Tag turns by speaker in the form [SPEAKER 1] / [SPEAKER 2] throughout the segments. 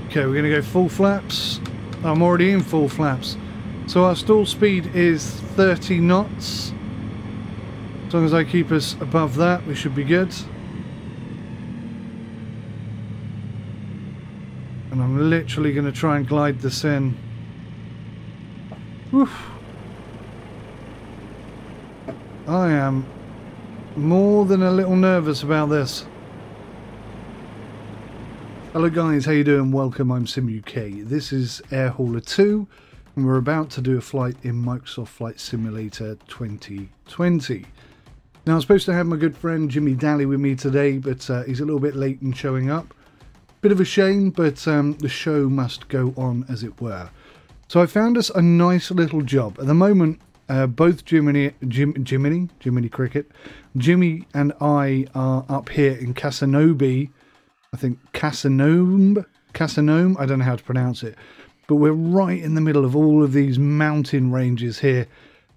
[SPEAKER 1] Okay, we're going to go full flaps. I'm already in full flaps. So our stall speed is 30 knots. As long as I keep us above that, we should be good. And I'm literally going to try and glide this in. Oof. I am more than a little nervous about this. Hello guys, how you doing? Welcome, I'm Sim UK. This is Air Hauler 2 and we're about to do a flight in Microsoft Flight Simulator 2020. Now I'm supposed to have my good friend Jimmy Dali with me today, but he's a little bit late in showing up. Bit of a shame, but the show must go on, as it were. So I found us a nice little job. At the moment, both Jiminy Cricket, Jimmy and I are up here in Casanova. I think Casanome, I don't know how to pronounce it. But we're right in the middle of all of these mountain ranges here.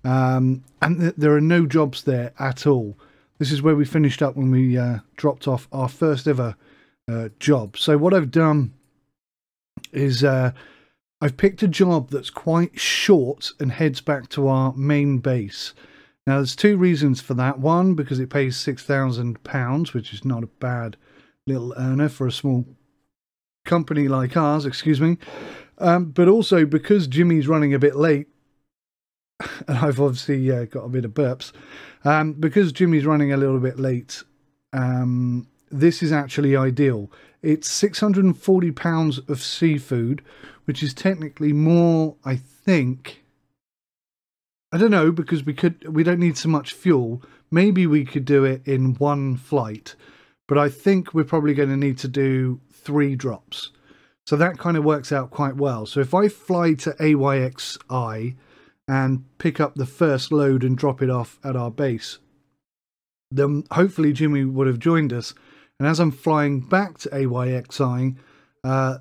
[SPEAKER 1] And there are no jobs there at all. This is where we finished up when we dropped off our first ever job. So what I've done is I've picked a job that's quite short and heads back to our main base. Now there's two reasons for that. One, because it pays £6,000, which is not a bad little earner for a small company like ours, excuse me. But also because Jimmy's running a bit late, and I've obviously got a bit of burps, because Jimmy's running a little bit late, this is actually ideal. It's £640 of seafood, which is technically more, I think. I don't know, because we don't need so much fuel. Maybe we could do it in one flight, but I think we're probably going to need to do 3 drops. So that kind of works out quite well. So if I fly to AYXI and pick up the first load and drop it off at our base, then hopefully Jimmy would have joined us. And as I'm flying back to AYXI,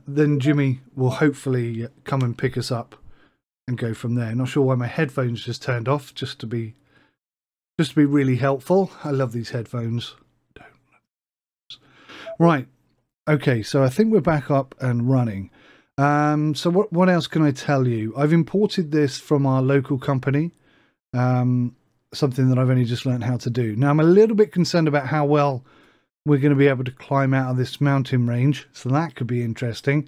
[SPEAKER 1] then Jimmy will hopefully come and pick us up and go from there. Not sure why my headphones just turned off, just to be really helpful. I love these headphones. Right. Okay, so I think we're back up and running. So what else can I tell you? I've imported this from our local company. Something that I've only just learned how to do. Now I'm a little bit concerned about how well we're going to be able to climb out of this mountain range, so that could be interesting.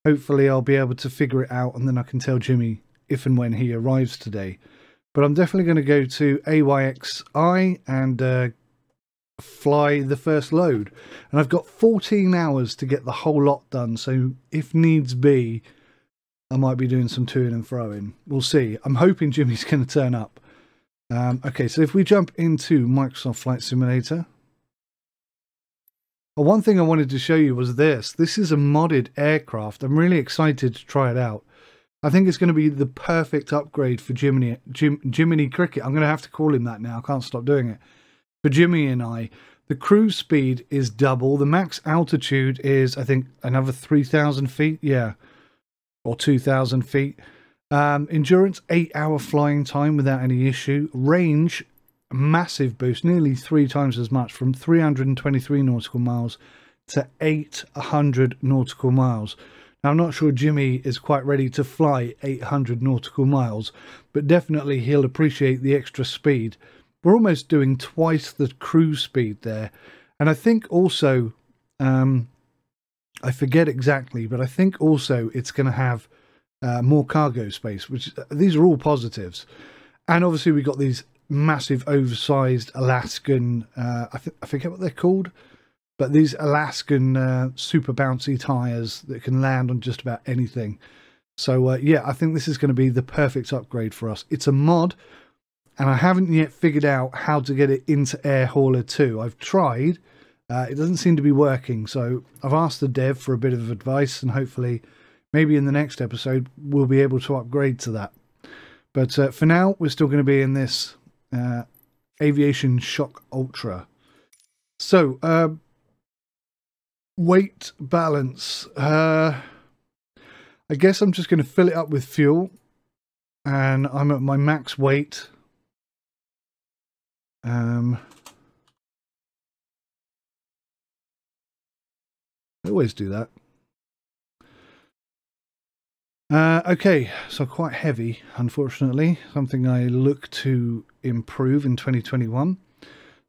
[SPEAKER 1] Hopefully I'll be able to figure it out, and then I can tell Jimmy if and when he arrives today. But I'm definitely going to go to AYXI and fly the first load. And I've got 14 hours to get the whole lot done, so if needs be, I might be doing some to-ing and fro-ing. We'll see. I'm hoping Jimmy's going to turn up. Okay, so if we jump into Microsoft Flight Simulator. Well, one thing I wanted to show you was this. This is a modded aircraft. I'm really excited to try it out. I think it's going to be the perfect upgrade for Jiminy Cricket. I'm going to have to call him that now. I can't stop doing it. For Jimmy and I, the cruise speed is double. The max altitude is, I think, another 3,000 feet. Yeah, or 2,000 feet. Endurance, 8-hour flying time without any issue. Range, massive boost, nearly 3 times as much, from 323 nautical miles to 800 nautical miles. Now, I'm not sure Jimmy is quite ready to fly 800 nautical miles, but definitely he'll appreciate the extra speed. We're almost doing twice the cruise speed there. And I think also, I forget exactly, but I think also it's going to have more cargo space, which these are all positives. And obviously we've got these massive oversized Alaskan, I forget what they're called, but these Alaskan super bouncy tires that can land on just about anything. So yeah, I think this is going to be the perfect upgrade for us. It's a mod, and I haven't yet figured out how to get it into Air Hauler 2. I've tried, it doesn't seem to be working, so I've asked the dev for a bit of advice, and hopefully maybe in the next episode we'll be able to upgrade to that. But for now, we're still going to be in this Aviation Shock Ultra. So, weight balance. I guess I'm just going to fill it up with fuel, and I'm at my max weight. I always do that. Okay, so quite heavy, unfortunately. Something I look to improve in 2021.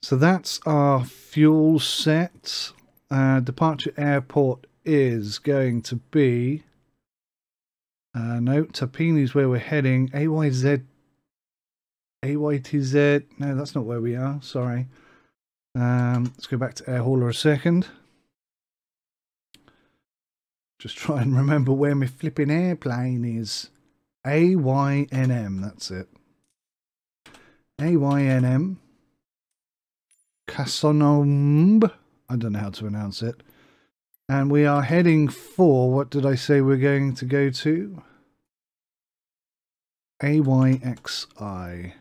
[SPEAKER 1] So that's our fuel set. Departure airport is going to be... no, Tapini's where we're heading. AYTZ. No, that's not where we are. Sorry. Let's go back to air hauler a second. Just try and remember where my flipping airplane is. AYNM, that's it. AYNM. Casonomb. I don't know how to pronounce it. And we are heading for, what did I say we're going to go to? AYXI.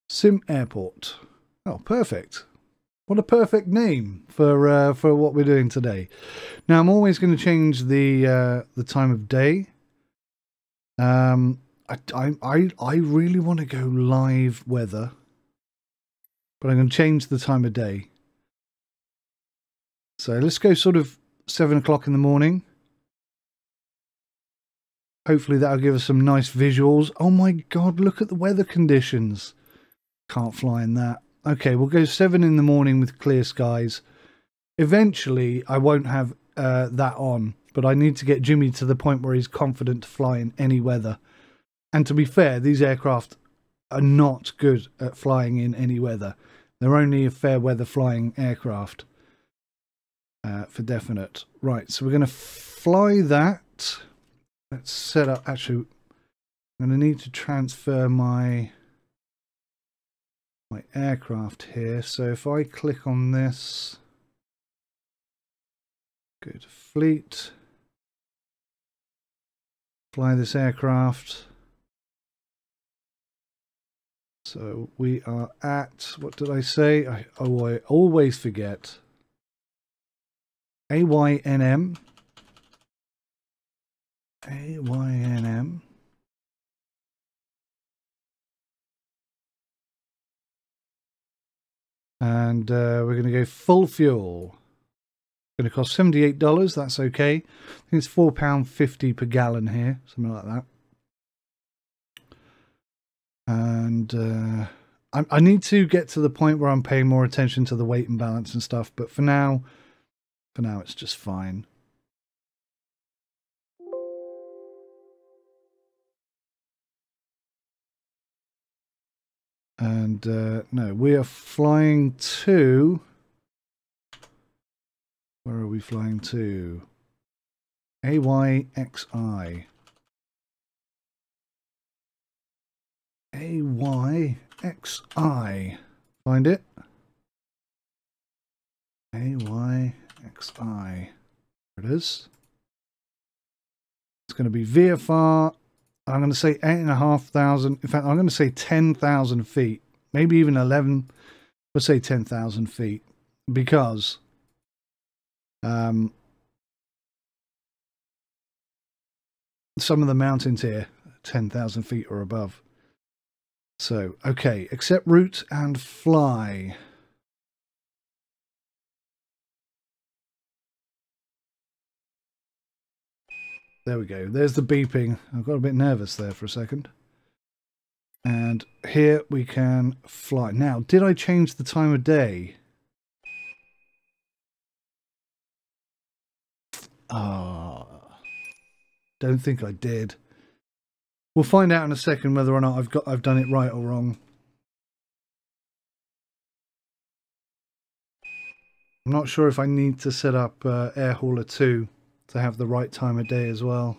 [SPEAKER 1] Sim Airport. Oh, perfect. What a perfect name for what we're doing today. Now, I'm always going to change the time of day. I really want to go live weather, but I'm going to change the time of day. So let's go sort of 7 o'clock in the morning. Hopefully that'll give us some nice visuals. Oh my God, look at the weather conditions. Can't fly in that. Okay, we'll go 7 in the morning with clear skies. Eventually, I won't have that on, but I need to get Jimmy to the point where he's confident to fly in any weather. And to be fair, these aircraft are not good at flying in any weather. They're only a fair weather flying aircraft, for definite. Right, so we're going to fly that. Let's set up. Actually, I'm going to need to transfer my aircraft here. So if I click on this, go to fleet, fly this aircraft. So we are at, what did I say? I always forget. AYNM. AYNM. And we're going to go full fuel. Going to cost $78. That's okay. I think it's £4.50 per gallon here, something like that. And I need to get to the point where I'm paying more attention to the weight and balance and stuff. But for now it's just fine. And no, we are flying to... Where are we flying to? AYXI. AYXI. Find it? AYXI. There it is. It's going to be VFR. I'm going to say 8,500. In fact, I'm going to say 10,000 feet. Maybe even 11. Let's say 10,000 feet. Because some of the mountains here, 10,000 feet or above. So, okay, accept route and fly. There we go. There's the beeping. I got a bit nervous there for a second. And here we can fly. Now, did I change the time of day? Ah, don't think I did. We'll find out in a second whether or not I've done it right or wrong. I'm not sure if I need to set up Air Hauler 2 to have the right time of day as well.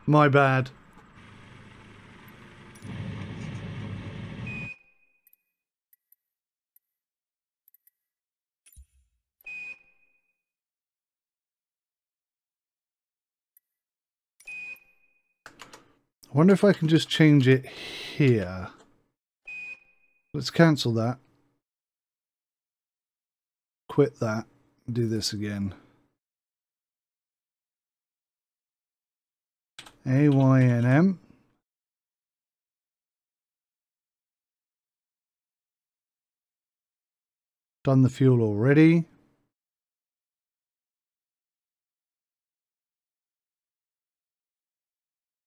[SPEAKER 1] My bad. I wonder if I can just change it here. Let's cancel that. Quit that. Do this again. AYNM. Done the fuel already.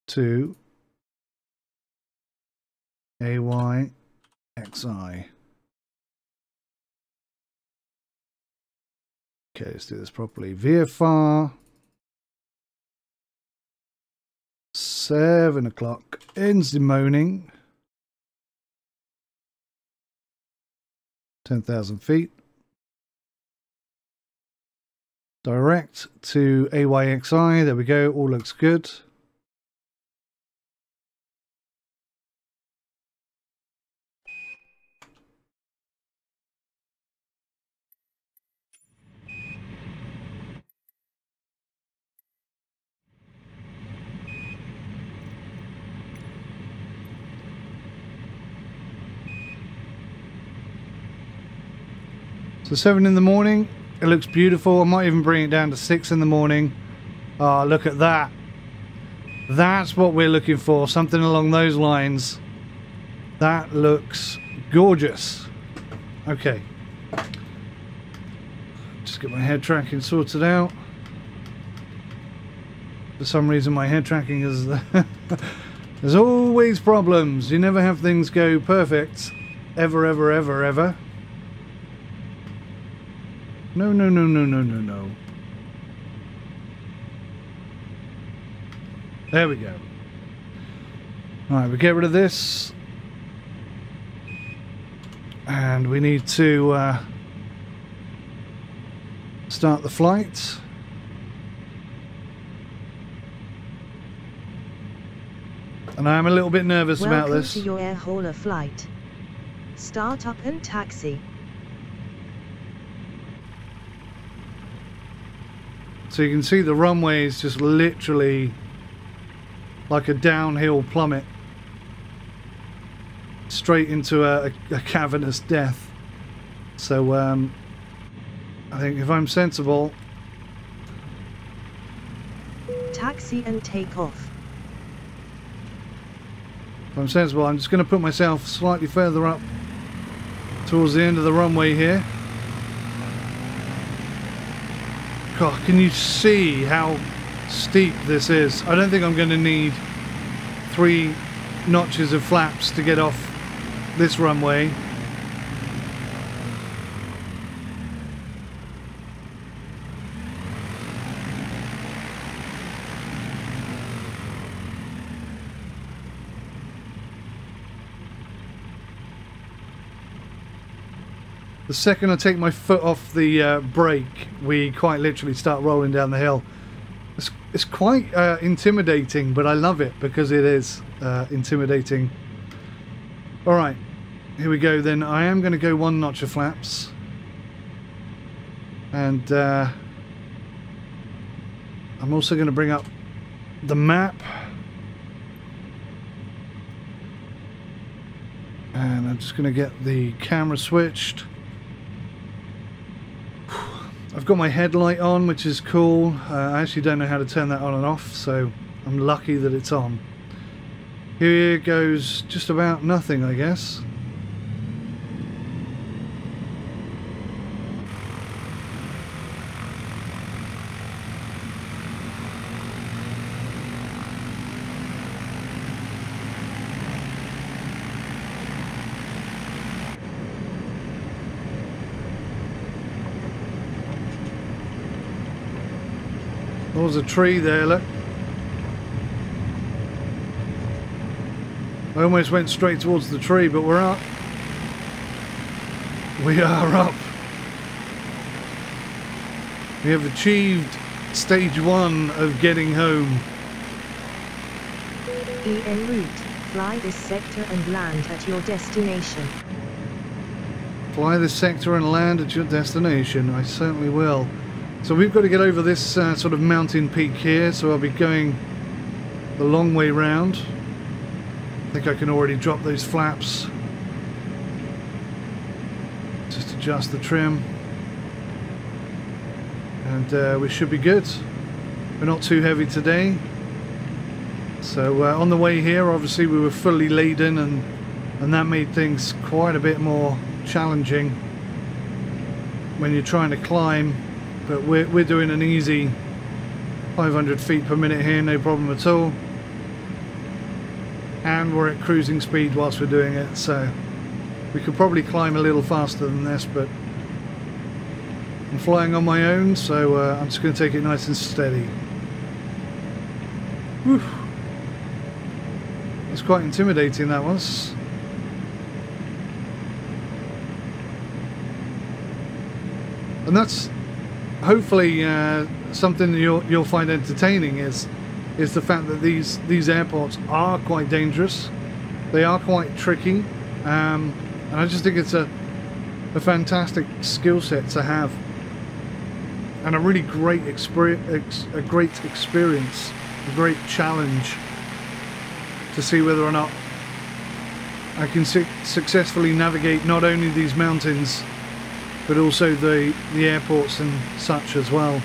[SPEAKER 1] To AYXI. Okay, let's do this properly. VFR. 7 o'clock. Ends the moaning. 10,000 feet. Direct to AYXI. There we go. All looks good. So 7 in the morning, it looks beautiful. I might even bring it down to 6 in the morning. Oh, look at that. That's what we're looking for, something along those lines. That looks gorgeous. Okay. Just get my head tracking sorted out. For some reason my head tracking is... There's always problems. You never have things go perfect. Ever, ever, ever, ever. No, no, no, no, no, no, no. There we go. Alright, we get rid of this. And we need to start the flight. And I'm a little bit nervous about this.
[SPEAKER 2] Welcome to your air hauler flight. Start up and taxi.
[SPEAKER 1] So you can see the runway is just literally like a downhill plummet straight into a cavernous death. So I think if I'm sensible,
[SPEAKER 2] Taxi and take off.
[SPEAKER 1] if I'm sensible, I'm just going to put myself slightly further up towards the end of the runway here. God, can you see how steep this is? I don't think I'm going to need 3 notches of flaps to get off this runway. The second I take my foot off the brake, we quite literally start rolling down the hill. It's quite intimidating, but I love it because it is intimidating. Alright, here we go then. I am going to go 1 notch of flaps. And I'm also going to bring up the map. And I'm just going to get the camera switched. I've got my headlight on, which is cool. I actually don't know how to turn that on and off, so I'm lucky that it's on. Here goes just about nothing, I guess. There's a tree there, look. I almost went straight towards the tree, but we're up. We are up. We have achieved stage 1 of getting home.
[SPEAKER 2] En route. Fly this sector and land at your destination.
[SPEAKER 1] Fly this sector and land at your destination. I certainly will. So we've got to get over this sort of mountain peak here, so I'll be going the long way round. I think I can already drop those flaps. Just adjust the trim. And we should be good. We're not too heavy today. So on the way here, obviously we were fully laden, and that made things quite a bit more challenging when you're trying to climb. But we're doing an easy 500 feet per minute here, no problem at all. And we're at cruising speed whilst we're doing it, so we could probably climb a little faster than this, but I'm flying on my own, so I'm just going to take it nice and steady. Whew. It's quite intimidating, that was. And that's hopefully something that you'll find entertaining is the fact that these airports are quite dangerous. They are quite tricky, and I just think it's a fantastic skill set to have, and a really great experience, a great challenge to see whether or not I can successfully navigate not only these mountains but also the airports and such as well.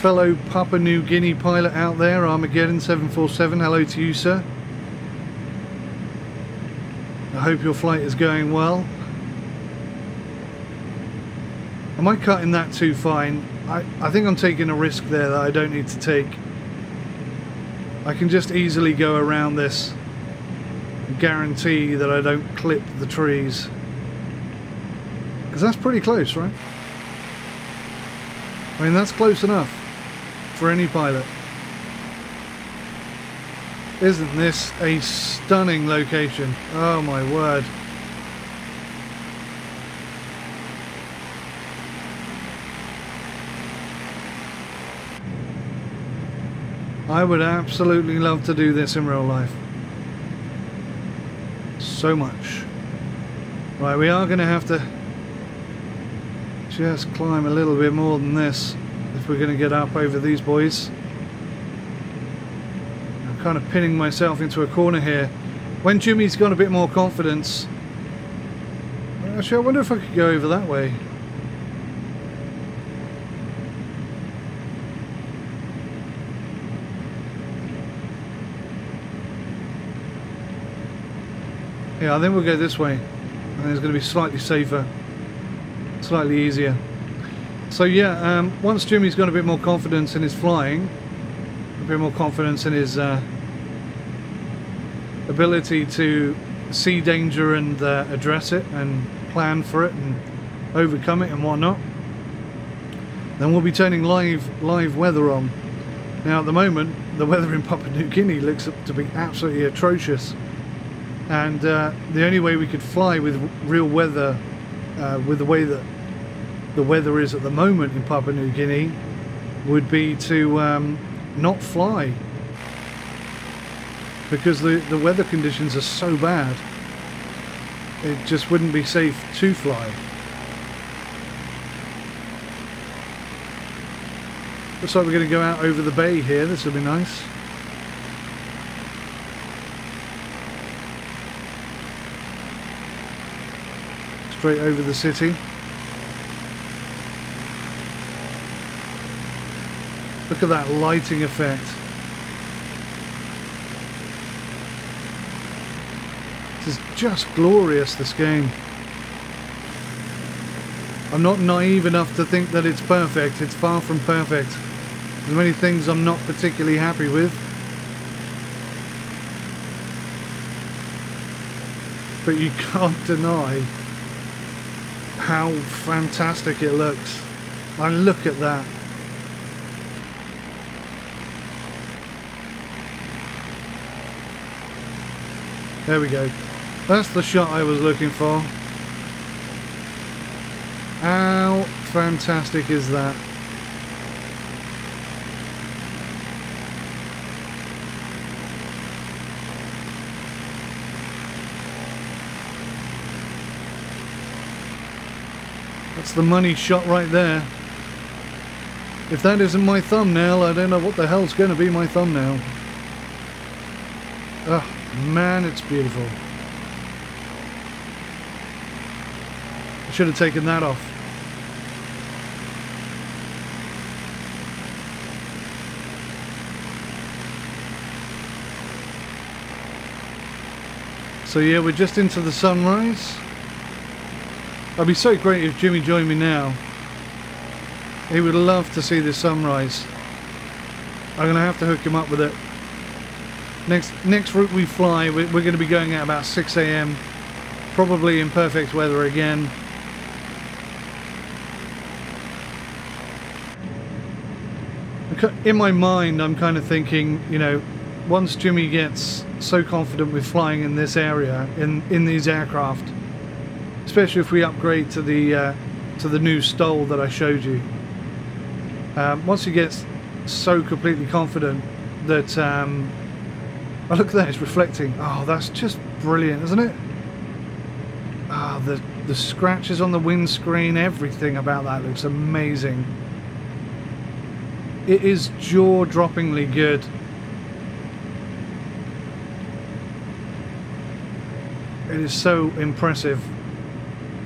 [SPEAKER 1] Fellow Papua New Guinea pilot out there, Armageddon 747, hello to you, sir. I hope your flight is going well. Am I cutting that too fine? I think I'm taking a risk there that I don't need to take. I can just easily go around this and guarantee that I don't clip the trees, because that's pretty close, right? I mean, that's close enough for any pilot. Isn't this a stunning location? Oh my word. I would absolutely love to do this in real life. So much. Right, we are going to have to just climb a little bit more than this if we're going to get up over these boys. I'm kind of pinning myself into a corner here. When Jimmy's got a bit more confidence, actually I wonder if I could go over that way. Yeah, I think we'll go this way. I think it's going to be slightly safer, slightly easier. So yeah, once Jimmy's got a bit more confidence in his flying, a bit more confidence in his ability to see danger and address it and plan for it and overcome it and whatnot, then we'll be turning live weather on. Now at the moment, the weather in Papua New Guinea looks to be absolutely atrocious, and the only way we could fly with real weather, with the way that the weather is at the moment in Papua New Guinea, would be to not fly, because the weather conditions are so bad. It just wouldn't be safe to fly. Looks like we're going to go out over the bay here. This will be nice. Straight over the city. Look at that lighting effect. This is just glorious, this game. I'm not naive enough to think that it's perfect. It's far from perfect. There's many things I'm not particularly happy with. But you can't deny how fantastic it looks. And look at that. There we go. That's the shot I was looking for. How fantastic is that? That's the money shot right there. If that isn't my thumbnail, I don't know what the hell's going to be my thumbnail. Oh man, it's beautiful. I should have taken that off. So yeah, we're just into the sunrise. It'd be so great if Jimmy joined me now. He would love to see this sunrise. I'm gonna have to hook him up with it. Next route we fly, we're going to be going at about 6 AM, probably in perfect weather again. In my mind, I'm kind of thinking, you know, once Jimmy gets so confident with flying in this area, in these aircraft, especially if we upgrade to the new stole that I showed you. Once he gets so completely confident that oh, look at that, it's reflecting. Oh, that's just brilliant, isn't it? Ah, the scratches on the windscreen, everything about that looks amazing. It is jaw-droppingly good. It is so impressive.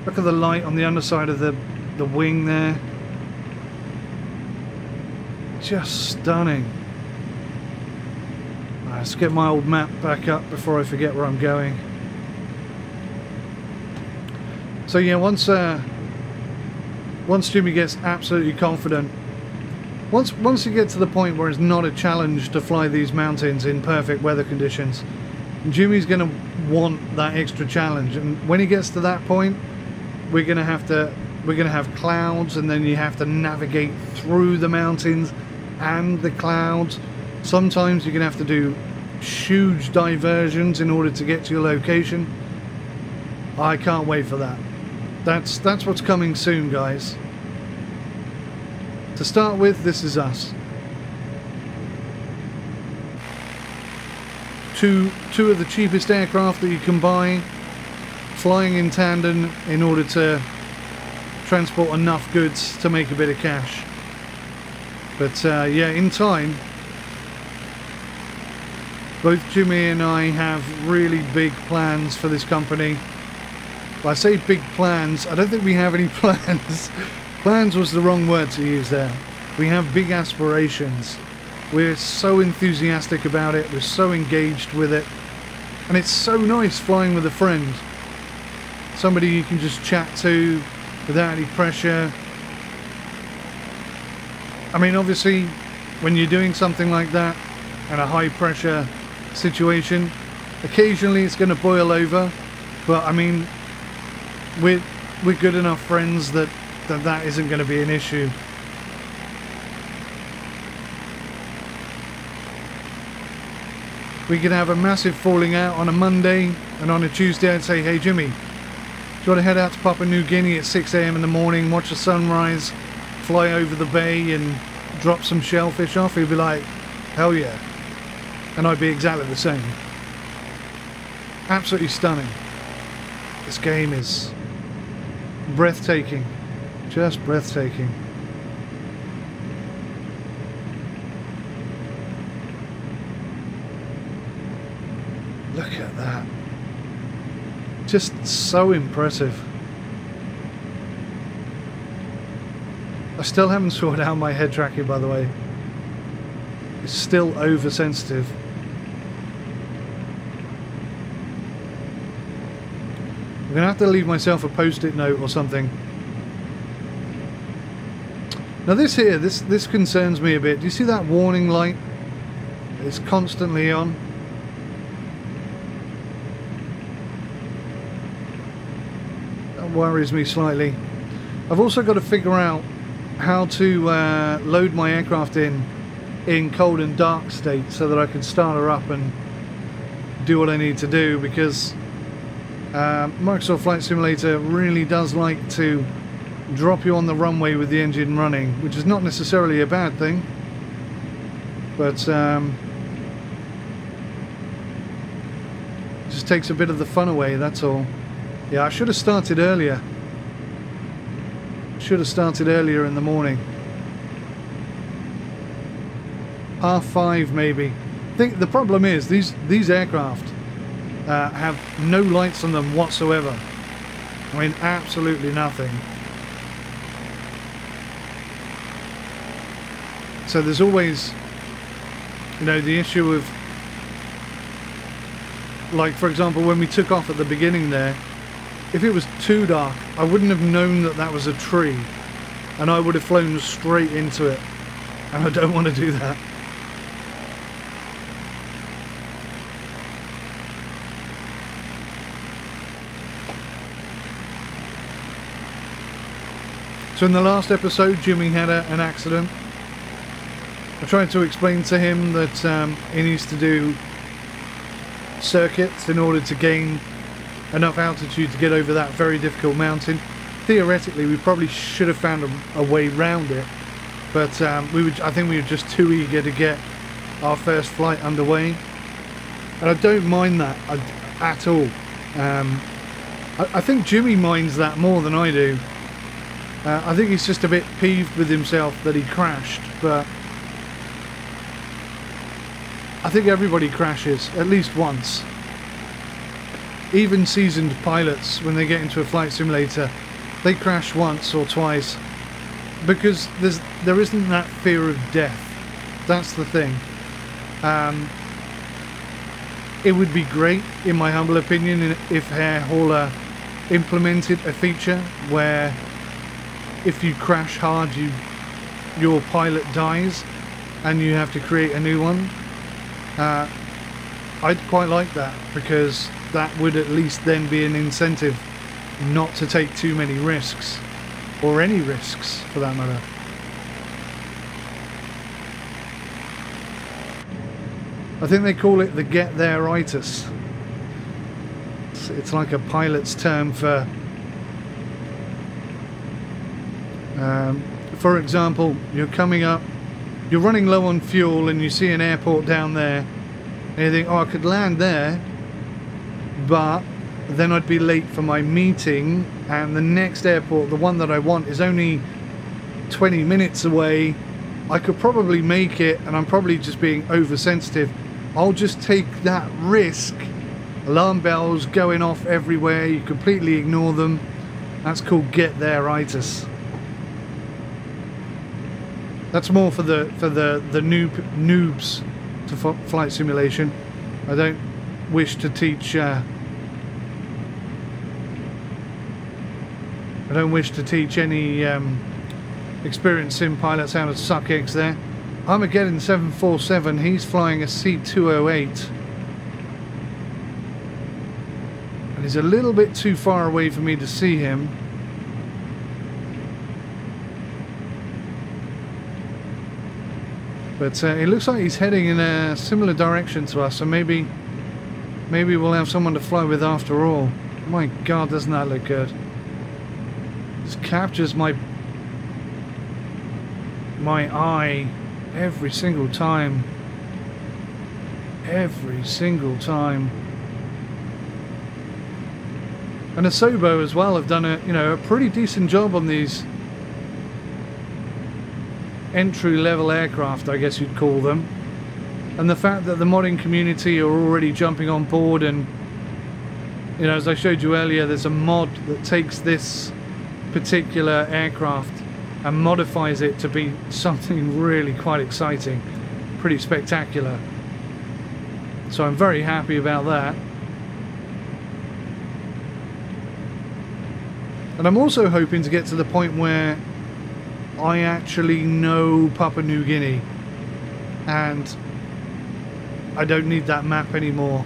[SPEAKER 1] Look at the light on the underside of the wing there. Just stunning. Let's get my old map back up before I forget where I'm going. So yeah, once Jimmy gets absolutely confident, once you get to the point where it's not a challenge to fly these mountains in perfect weather conditions, Jimmy's going to want that extra challenge, and when he gets to that point, we're going to have clouds, and then you have to navigate through the mountains and the clouds. Sometimes you're going to have to do huge diversions in order to get to your location. I can't wait for that. That's what's coming soon, guys. To start with, this is us. Two of the cheapest aircraft that you can buy, flying in tandem in order to transport enough goods to make a bit of cash. But yeah, in time, both Jimmy and I have really big plans for this company. Well, I say big plans, I don't think we have any plans. Plans was the wrong word to use there. We have big aspirations. We're so enthusiastic about it, we're so engaged with it. And it's so nice flying with a friend. Somebody you can just chat to without any pressure. I mean, obviously, when you're doing something like that in a high pressure situation, occasionally it's going to boil over, but I mean, we're good enough friends that isn't going to be an issue. We could have a massive falling out on a Monday, and on a Tuesday I'd say, hey Jimmy, do you want to head out to Papua New Guinea at 6 AM in the morning, watch the sunrise, fly over the bay and drop some shellfish off? He'd be like, hell yeah. And I'd be exactly the same. Absolutely stunning. This game is breathtaking. Just breathtaking. Look at that. Just so impressive. I still haven't sorted out my head tracking, by the way. It's still oversensitive. I'm going to have to leave myself a post-it note or something. Now this here, this concerns me a bit. Do you see that warning light? It's constantly on. That worries me slightly. I've also got to figure out how to load my aircraft in cold and dark state so that I can start her up and do what I need to do, because Microsoft Flight Simulator really does like to drop you on the runway with the engine running, which is not necessarily a bad thing, but just takes a bit of the fun away, that's all. Yeah, I should have started earlier. Should have started earlier in the morning. 5:30 maybe. I think the problem is these aircraft have no lights on them whatsoever. I mean, absolutely nothing. So there's always, you know, the issue of, like, for example, when we took off at the beginning there, if it was too dark, I wouldn't have known that that was a tree, and I would have flown straight into it, and I don't want to do that. So in the last episode, Jimmy had an accident. I tried to explain to him that he needs to do circuits in order to gain enough altitude to get over that very difficult mountain. Theoretically, we probably should have found a way round it, but I think we were just too eager to get our first flight underway. And I don't mind that at all. I think Jimmy minds that more than I do. I think he's just a bit peeved with himself that he crashed, but I think everybody crashes at least once. Even seasoned pilots, when they get into a flight simulator, they crash once or twice because there isn't that fear of death. That's the thing. It would be great, in my humble opinion, if Air Hauler implemented a feature where if you crash hard, your pilot dies and you have to create a new one. I'd quite like that, because that would at least then be an incentive not to take too many risks, or any risks for that matter. I think they call it the get there-itis. It's like a pilot's term for example, you're coming up, you're running low on fuel and you see an airport down there and you think, oh, I could land there, but then I'd be late for my meeting, and the next airport, the one that I want, is only 20 minutes away. I could probably make it, and I'm probably just being oversensitive. I'll just take that risk. Alarm bells going off everywhere, you completely ignore them. That's called get there-itis. That's more for the noobs to flight simulation. I don't wish to teach any experienced sim pilots how to suck eggs there. Armageddon 747, he's flying a C208. And he's a little bit too far away for me to see him. But it looks like he's heading in a similar direction to us, so maybe we'll have someone to fly with after all. My God, doesn't that look good? Just captures my eye every single time. Every single time. And Asobo as well have done a pretty decent job on these entry-level aircraft, I guess you'd call them. And the fact that the modding community are already jumping on board, and as I showed you earlier, there's a mod that takes this particular aircraft and modifies it to be something really quite exciting, pretty spectacular. So I'm very happy about that. And I'm also hoping to get to the point where I actually know Papua New Guinea and I don't need that map anymore.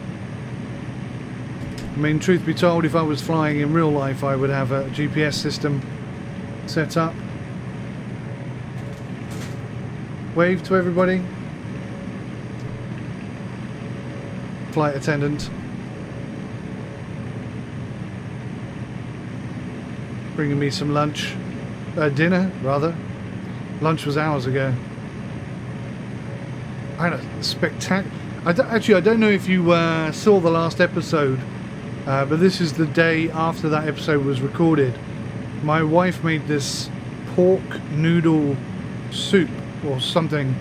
[SPEAKER 1] I mean, truth be told, if I was flying in real life, I would have a GPS system set up. Wave to everybody. Flight attendant. Bringing me some lunch. dinner rather. Lunch was hours ago. I had a spectacular... Actually, I don't know if you saw the last episode, but this is the day after that episode was recorded. My wife made this pork noodle soup or something.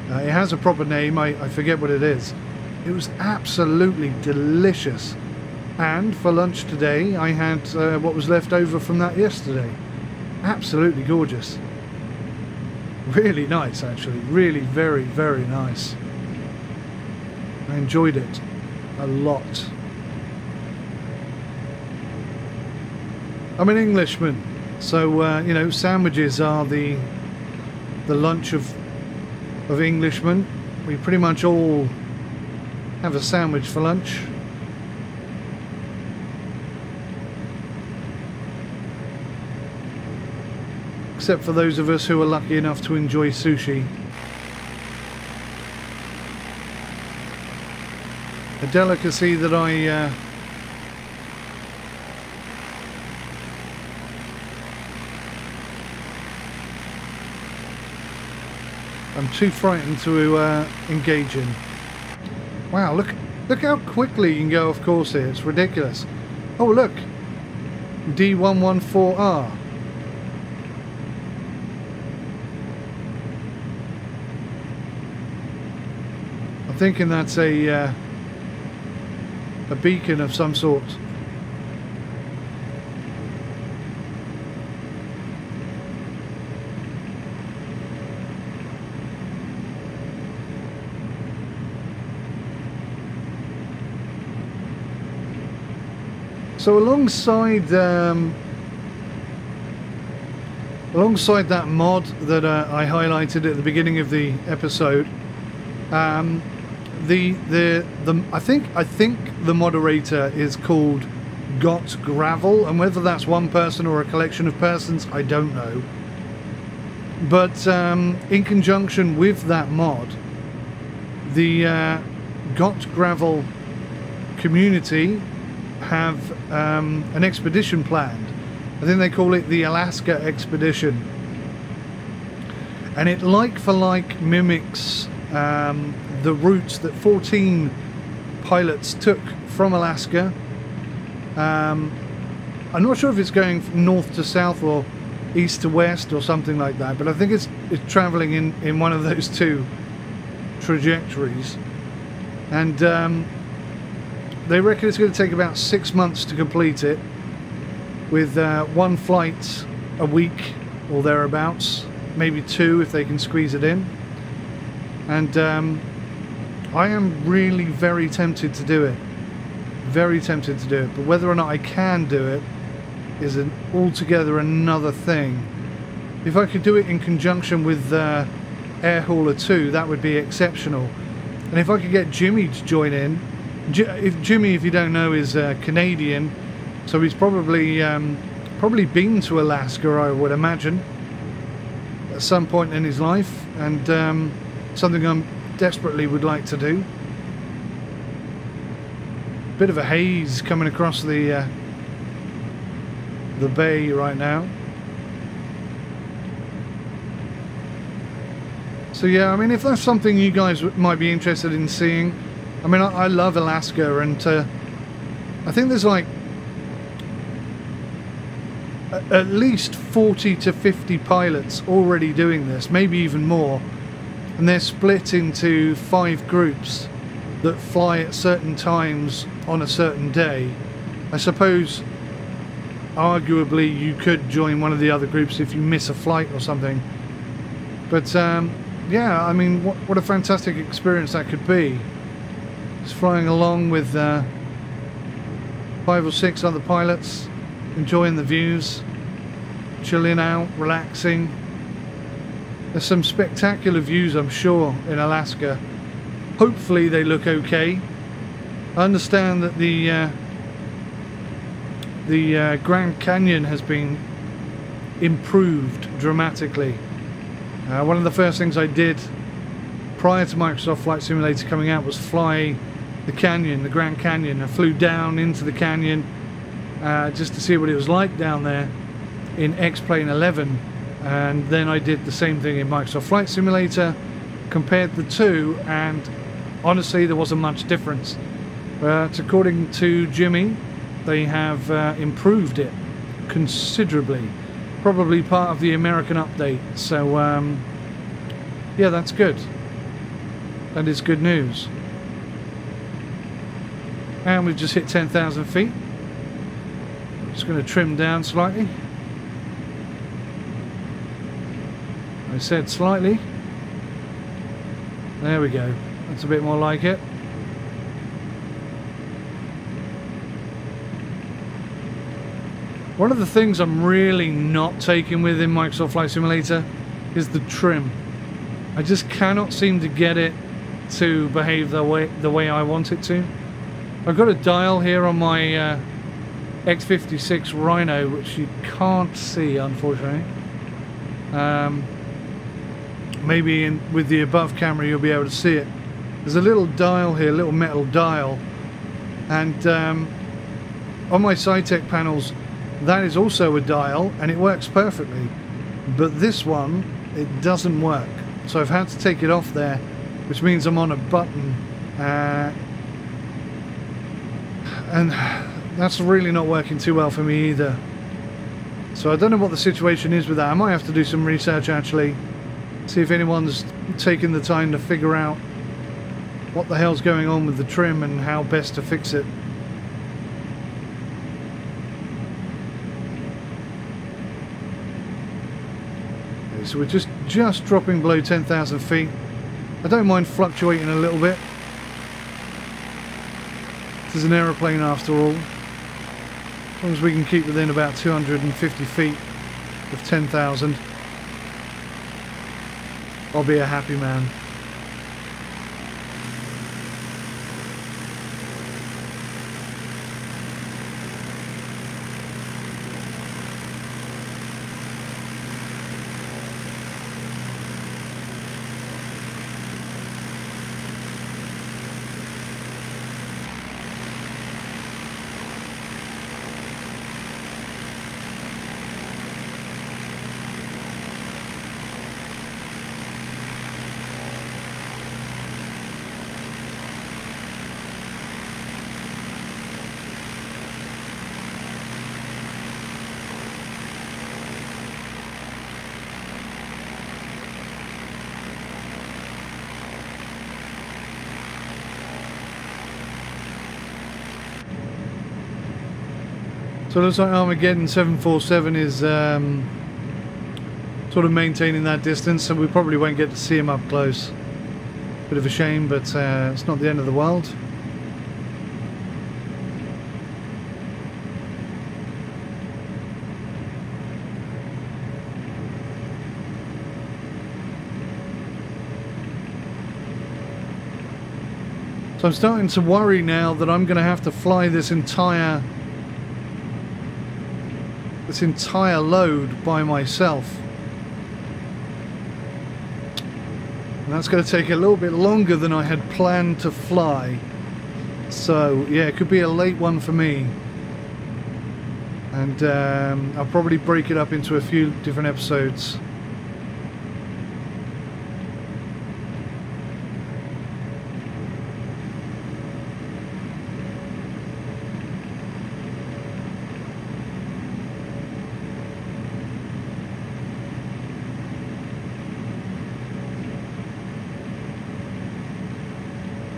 [SPEAKER 1] It has a proper name, I forget what it is. It was absolutely delicious. And for lunch today, I had what was left over from that yesterday. Absolutely gorgeous. Really nice, actually. Really very, very nice. I enjoyed it a lot. I'm an Englishman, so you know, sandwiches are the lunch of Englishmen. We pretty much all have a sandwich for lunch. Except for those of us who are lucky enough to enjoy sushi. A delicacy that I'm too frightened to engage in. Wow, look how quickly you can go off course here. It's ridiculous. Oh look, D114R. I'm thinking that's a beacon of some sort. So alongside that mod that I highlighted at the beginning of the episode, I think the moderator is called Got Gravel, and whether that's one person or a collection of persons, I don't know. But in conjunction with that mod, the Got Gravel community have an expedition planned. I think they call it the Alaska Expedition, and it like for like mimics the routes that 14 pilots took from Alaska. I'm not sure if it's going from north to south or east to west or something like that, but I think it's traveling in one of those two trajectories. And they reckon it's going to take about 6 months to complete it, with one flight a week or thereabouts, maybe two if they can squeeze it in. And I am really very tempted to do it. Very tempted to do it, but whether or not I can do it is altogether another thing. If I could do it in conjunction with Air Hauler 2, that would be exceptional. And if I could get Jimmy to join in, Jimmy, if you don't know, is Canadian, so he's probably been to Alaska, I would imagine, at some point in his life, and something I desperately would like to do. Bit of a haze coming across the bay right now. So yeah, I mean, if that's something you guys might be interested in seeing, I mean, I love Alaska, and I think there's like at least 40 to 50 pilots already doing this, maybe even more, and they're split into 5 groups that fly at certain times on a certain day. I suppose arguably you could join one of the other groups if you miss a flight or something, but yeah, I mean, what a fantastic experience that could be. Just flying along with 5 or 6 other pilots, enjoying the views, chilling out, relaxing. There's some spectacular views, I'm sure, in Alaska. Hopefully they look okay. I understand that the Grand Canyon has been improved dramatically. One of the first things I did prior to Microsoft Flight Simulator coming out was fly the canyon, the Grand Canyon. I flew down into the canyon just to see what it was like down there in X-Plane 11, and then I did the same thing in Microsoft Flight Simulator, compared the two, and honestly there wasn't much difference. But according to Jimmy, they have improved it considerably, probably part of the American update. So yeah, that's good. That is good news. And we've just hit 10,000 feet. Just going to trim down slightly. I said slightly. There we go. That's a bit more like it. One of the things I'm really not taking with in Microsoft Flight Simulator is the trim. I just cannot seem to get it to behave the way I want it to. I've got a dial here on my X56 Rhino, which you can't see, unfortunately. Maybe with the above camera you'll be able to see it. There's a little dial here, a little metal dial, and on my SciTech panels that is also a dial, and it works perfectly. But this one, it doesn't work, so I've had to take it off there, which means I'm on a button, and that's really not working too well for me either. So I don't know what the situation is with that. I might have to do some research actually, see if anyone's taken the time to figure out what the hell's going on with the trim and how best to fix it. Okay, so we're just dropping below 10,000 feet. I don't mind fluctuating a little bit. This is an aeroplane after all. As long as we can keep within about 250 feet of 10,000, I'll be a happy man. So it looks like Armageddon 747 is sort of maintaining that distance, so we probably won't get to see him up close. Bit of a shame, but it's not the end of the world. So I'm starting to worry now that I'm going to have to fly this entire load by myself, and that's going to take a little bit longer than I had planned to fly. So yeah, it could be a late one for me, and I'll probably break it up into a few different episodes.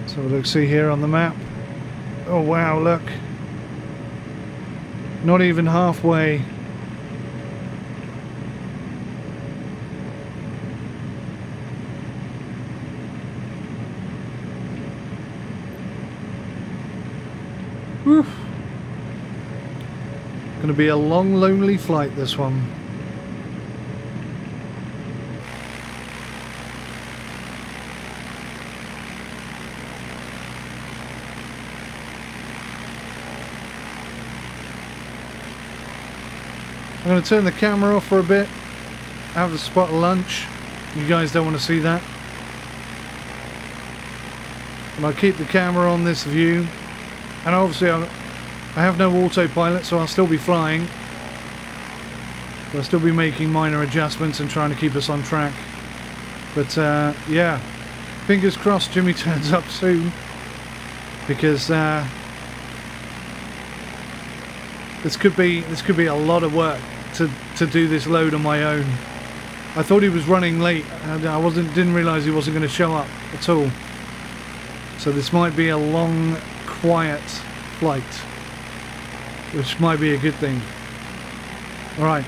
[SPEAKER 1] So look, see here on the map. Oh wow, look. Not even halfway. Whew. Gonna be a long, lonely flight, this one. I'm going to turn the camera off for a bit, have a spot of lunch. You guys don't want to see that. And I'll keep the camera on this view. And obviously I have no autopilot, so I'll still be flying. I'll still be making minor adjustments and trying to keep us on track. But yeah, fingers crossed Jimmy turns up soon, because this could be a lot of work to do this load on my own. I thought he was running late, and I didn't realise he wasn't going to show up at all. So this might be a long, quiet flight, which might be a good thing. All right.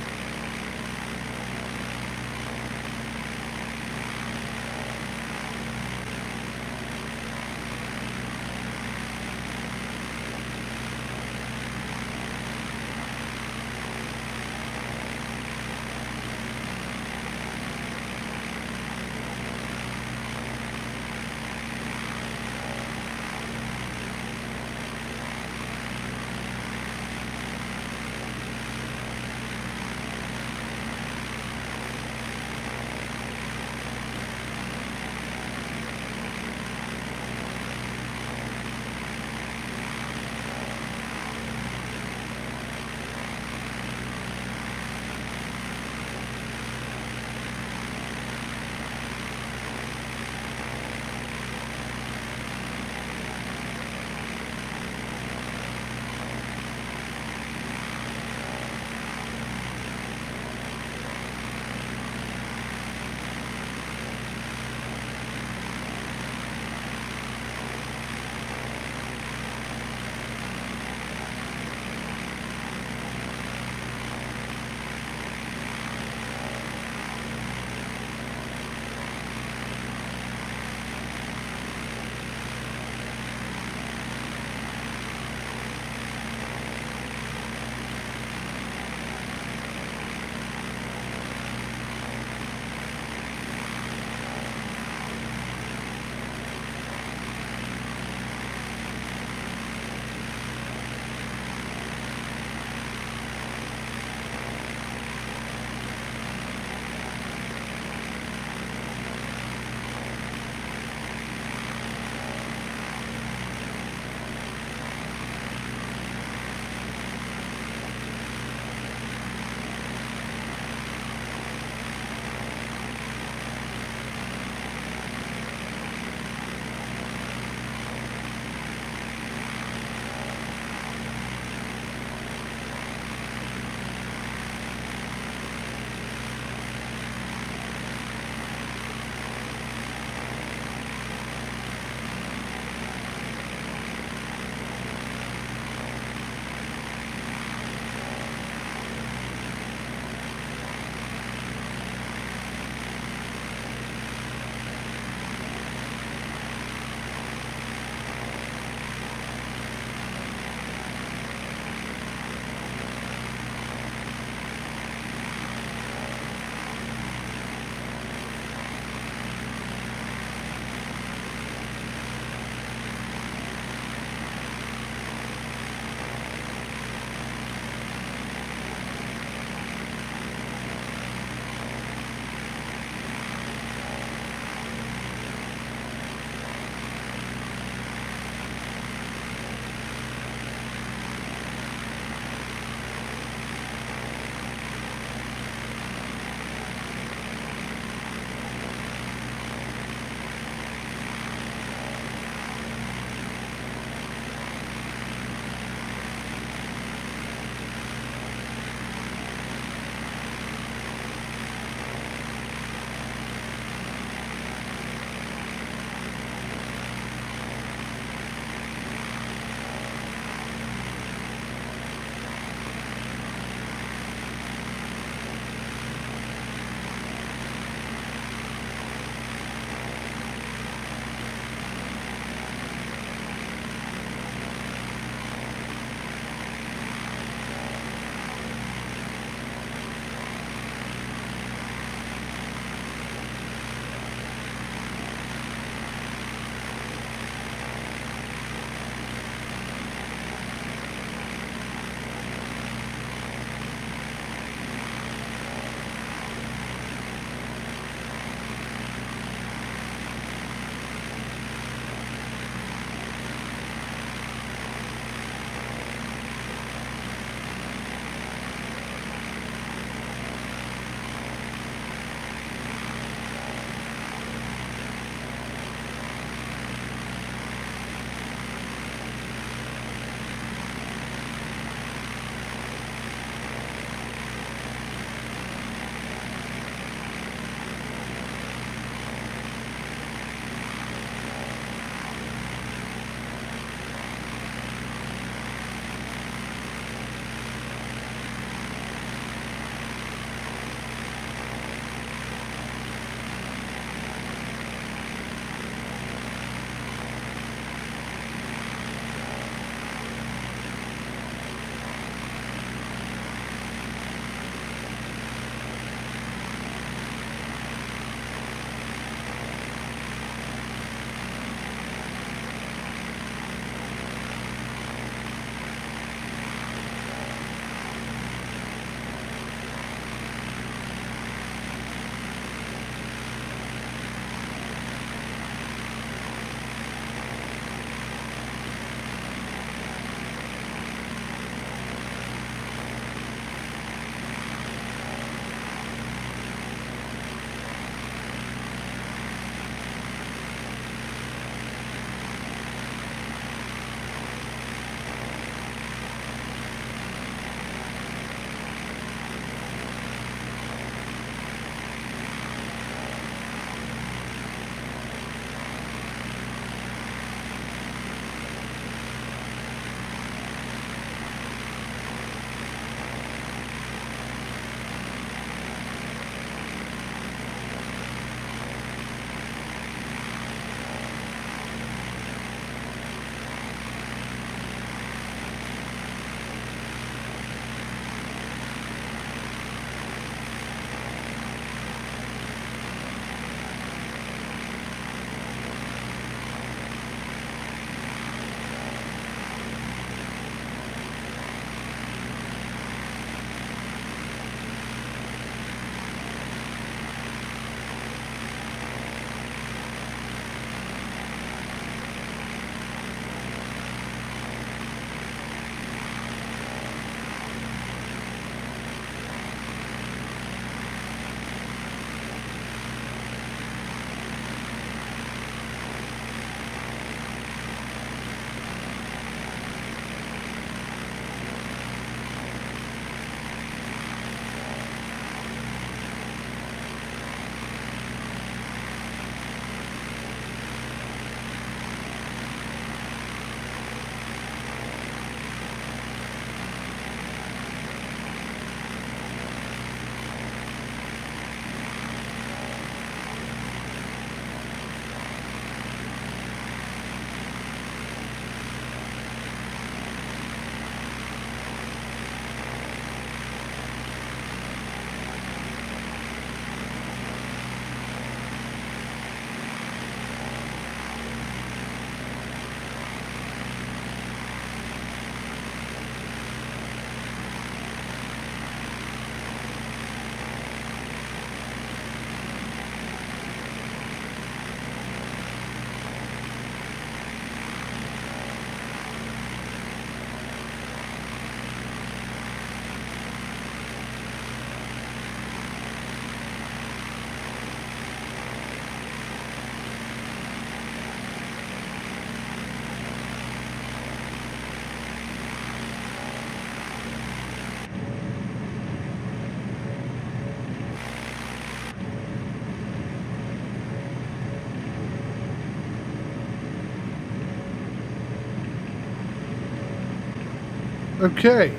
[SPEAKER 1] Okay,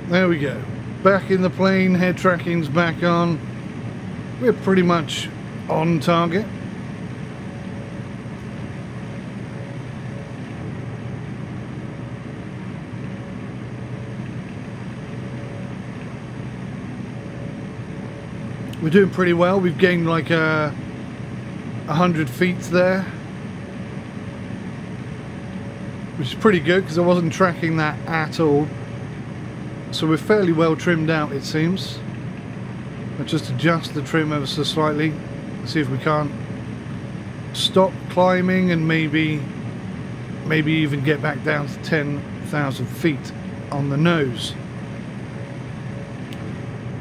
[SPEAKER 1] there we go. Back in the plane, head tracking's back on. We're pretty much on target. We're doing pretty well. We've gained like 100 feet there, which is pretty good because I wasn't tracking that at all. So we're fairly well trimmed out, it seems. I'll just adjust the trim ever so slightly, see if we can't stop climbing and maybe even get back down to 10,000 feet on the nose.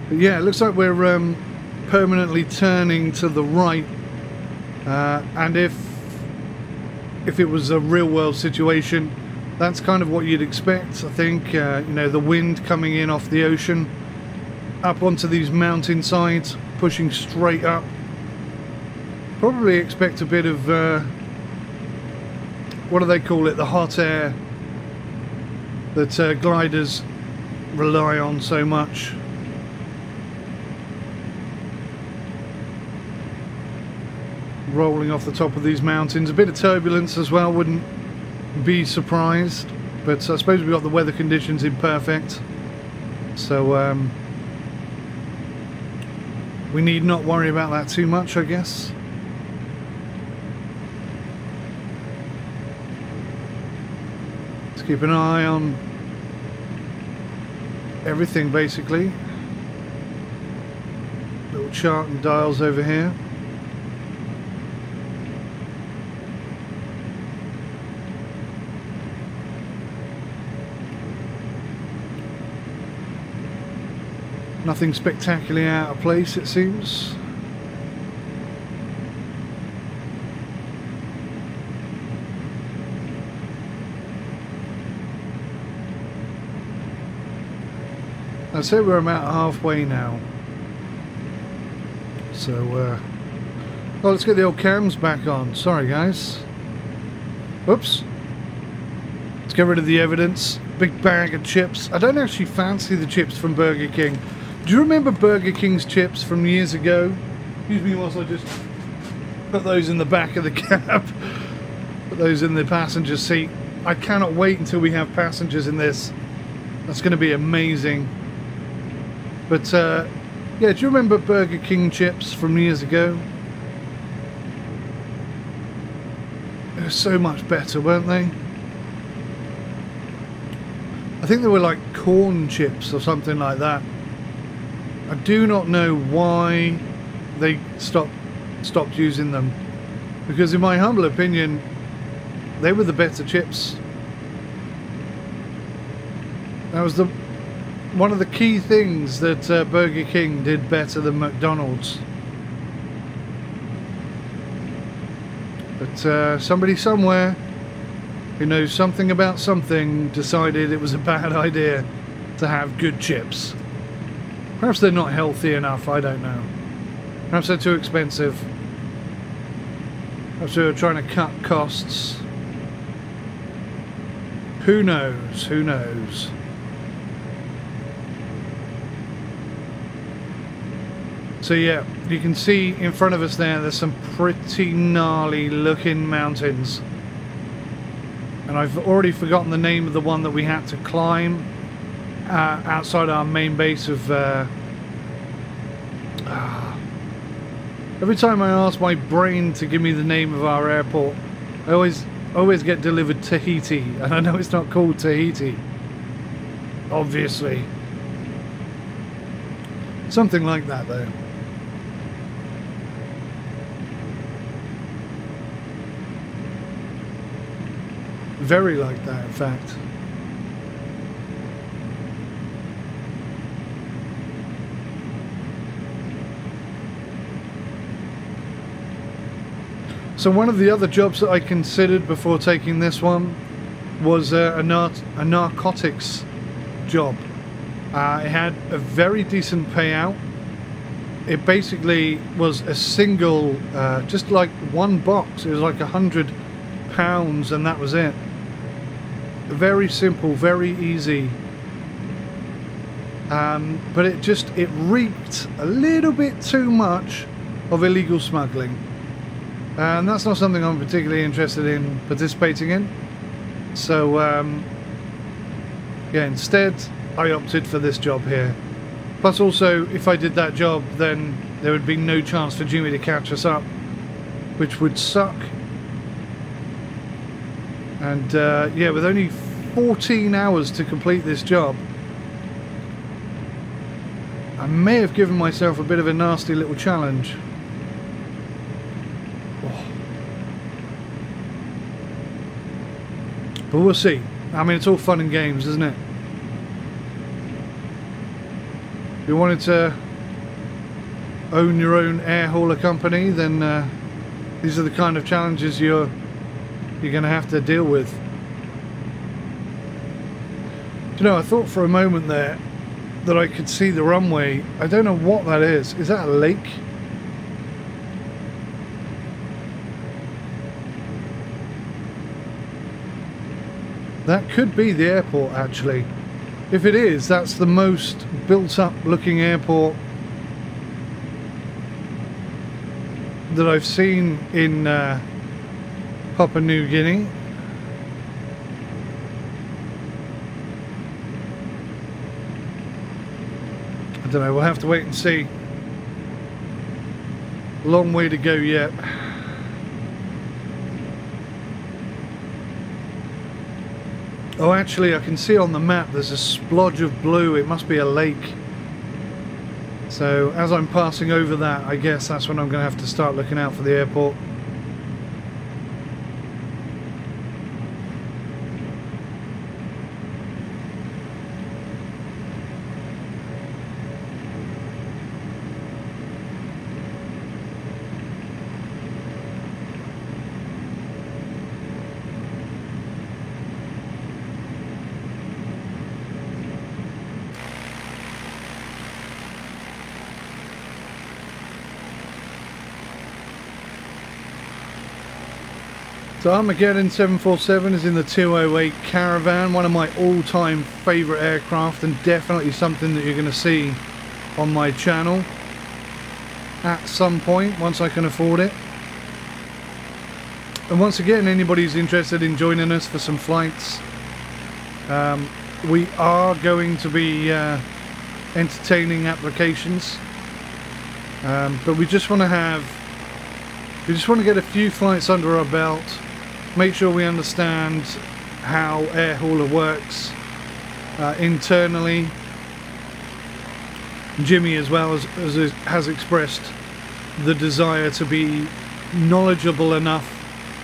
[SPEAKER 1] But yeah, it looks like we're permanently turning to the right, and if it was a real world situation, that's kind of what you'd expect. I think you know, the wind coming in off the ocean up onto these mountain sides, pushing straight up. Probably expect a bit of what do they call it, the hot air that gliders rely on so much. Rolling off the top of these mountains, a bit of turbulence as well, wouldn't be surprised, but I suppose we've got the weather conditions imperfect, so we need not worry about that too much, I guess. Let's keep an eye on everything basically. Little chart and dials over here. Nothing spectacularly out of place, it seems. I'd say we're about halfway now. So, well, let's get the old cams back on. Sorry, guys. Oops. Let's get rid of the evidence. Big bag of chips. I don't actually fancy the chips from Burger King. Do you remember Burger King's chips from years ago? Excuse me whilst I just put those in the back of the cab. Put those in the passenger seat. I cannot wait until we have passengers in this. That's going to be amazing. But, yeah, do you remember Burger King chips from years ago? They were so much better, weren't they? I think they were like corn chips or something like that. I do not know why they stopped using them, because in my humble opinion they were the better chips. That was one of the key things that Burger King did better than McDonald's. But somebody somewhere who knows something about something decided it was a bad idea to have good chips. Perhaps they're not healthy enough, I don't know. Perhaps they're too expensive. Perhaps they were trying to cut costs. Who knows? Who knows? So yeah, you can see in front of us there's some pretty gnarly looking mountains. And I've already forgotten the name of the one that we had to climb outside our main base of every time I ask my brain to give me the name of our airport, I always get delivered Tahiti, and I know it's not called Tahiti, obviously. Something like that though. Very like that, in fact. So one of the other jobs that I considered before taking this one was a narcotics job. It had a very decent payout. It basically was a single, just like one box. It was like £100 and that was it. Very simple, very easy But it reeked a little bit too much of illegal smuggling, and that's not something I'm particularly interested in participating in. So yeah, instead I opted for this job here. Plus also, if I did that job, then there would be no chance for Jimmy to catch us up, which would suck. And yeah, with only 14 hours to complete this job, I may have given myself a bit of a nasty little challenge. Oh. But we'll see. I mean, it's all fun and games, isn't it? If you wanted to own your own air hauler company, then these are the kind of challenges you're going to have to deal with. You know, I thought for a moment there that I could see the runway. I don't know what that is. Is that a lake? That could be the airport, actually. If it is, that's the most built-up looking airport that I've seen in Papua New Guinea. I don't know, we'll have to wait and see. Long way to go yet. Oh, actually, I can see on the map there's a splodge of blue. It must be a lake. So as I'm passing over that, I guess that's when I'm going to have to start looking out for the airport. So Armageddon 747 is in the 208 Caravan, one of my all-time favourite aircraft, and definitely something that you're going to see on my channel at some point once I can afford it. And once again, anybody who's interested in joining us for some flights, we are going to be entertaining applications, but we just want to get a few flights under our belt. Make sure we understand how air hauler works internally. Jimmy as well has expressed the desire to be knowledgeable enough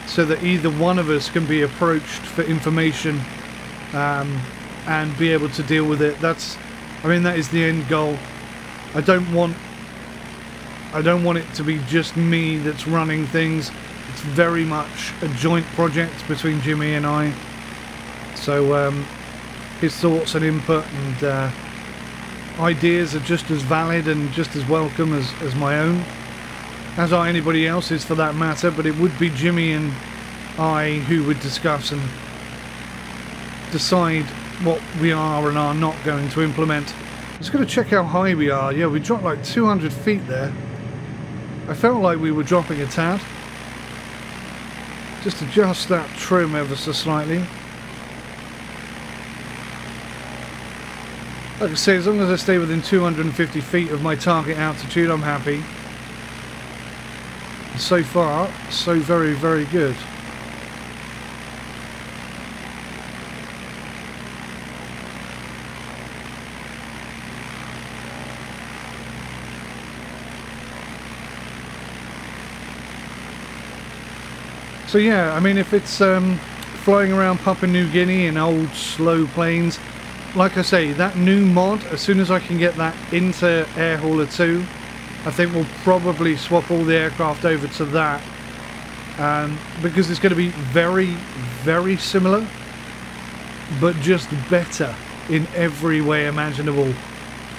[SPEAKER 1] so that either one of us can be approached for information and be able to deal with it. I mean, that is the end goal. I don't want it to be just me that's running things. It's very much a joint project between Jimmy and I. So his thoughts and input and ideas are just as valid and just as welcome as my own, as are anybody else's for that matter. But it would be Jimmy and I who would discuss and decide what we are and are not going to implement. I'm just going to check how high we are. Yeah, we dropped like 200 feet there. I felt like we were dropping a tad. Just adjust that trim ever so slightly. Like I say, as long as I stay within 250 feet of my target altitude, I'm happy. And so far, so very, very good. So yeah, I mean, if it's flying around Papua New Guinea in old slow planes, like I say, that new mod, as soon as I can get that into Air Hauler 2, I think we'll probably swap all the aircraft over to that, because it's going to be very, very similar, but just better in every way imaginable.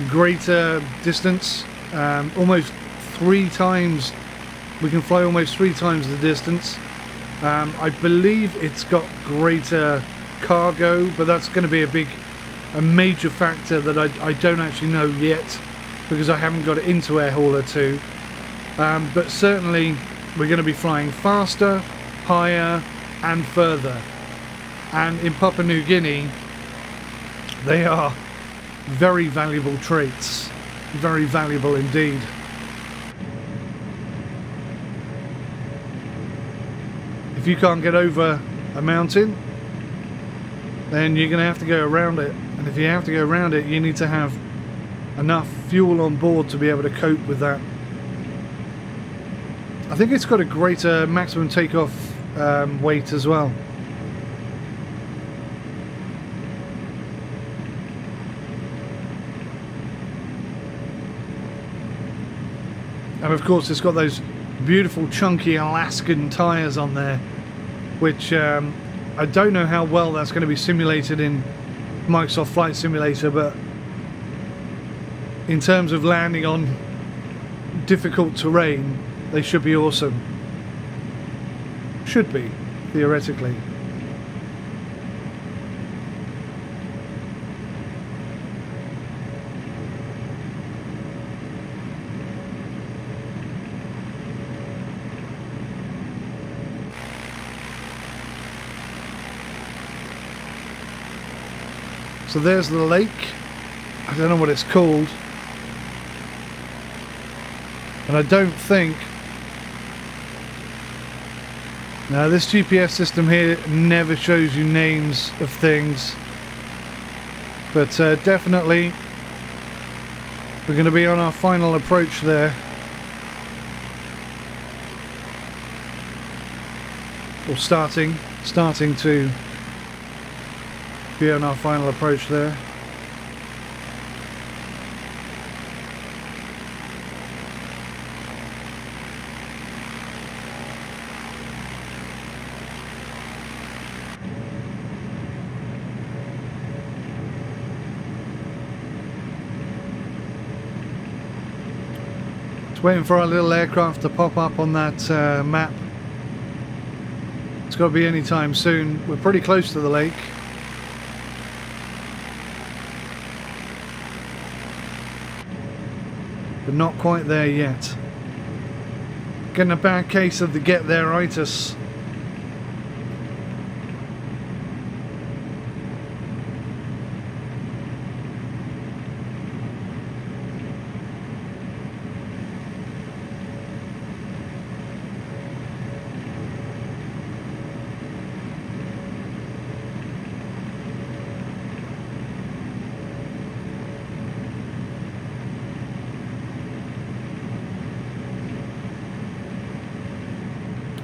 [SPEAKER 1] Greater distance, almost 3 times, we can fly almost 3 times the distance. I believe it's got greater cargo, but that's going to be a big a major factor that I don't actually know yet, because I haven't got it into Airhauler 2. But certainly we're going to be flying faster, higher and further. And in Papua New Guinea, they are very valuable traits. Very valuable indeed. If you can't get over a mountain, then you're going to have to go around it. And if you have to go around it, you need to have enough fuel on board to be able to cope with that. I think it's got a greater maximum takeoff weight as well. And of course it's got those beautiful chunky Alaskan tyres on there, which I don't know how well that's going to be simulated in Microsoft Flight Simulator, but in terms of landing on difficult terrain, they should be awesome. Should be, theoretically. So there's the lake. I don't know what it's called. And I don't think... Now this GPS system here never shows you names of things. But definitely we're going to be on our final approach there. Or starting to be on our final approach there. Just waiting for our little aircraft to pop up on that map. It's got to be any time soon. We're pretty close to the lake. But not quite there yet. Getting a bad case of the get there-itis.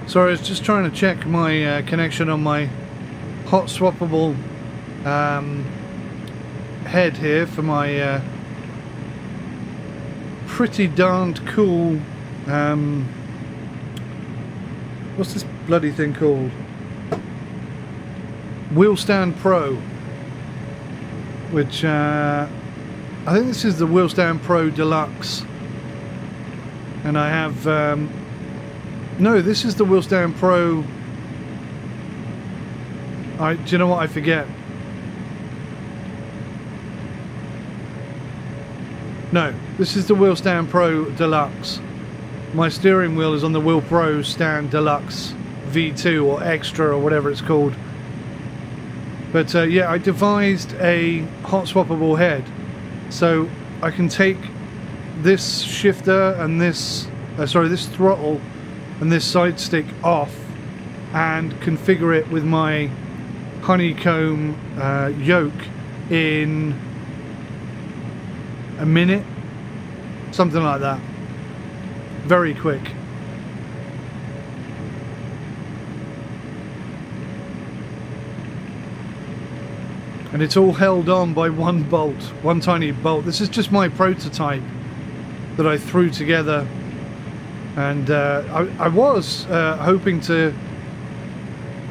[SPEAKER 1] Sorry, I was just trying to check my connection on my hot swappable head here for my pretty darned cool what's this bloody thing called? Wheel Stand Pro, which I think this is the Wheel Stand Pro Deluxe, and I have no, this is the Wheel Stand Pro. Do you know what? I forget. No, this is the Wheel Stand Pro Deluxe. My steering wheel is on the Wheel Pro Stand Deluxe V2 or Extra or whatever it's called. But yeah, I devised a hot swappable head, so I can take this shifter and this this throttle and this side stick off and configure it with my honeycomb yoke in a minute, something like that. Very quick. And it's all held on by one bolt, one tiny bolt. This is just my prototype that I threw together. And I was hoping to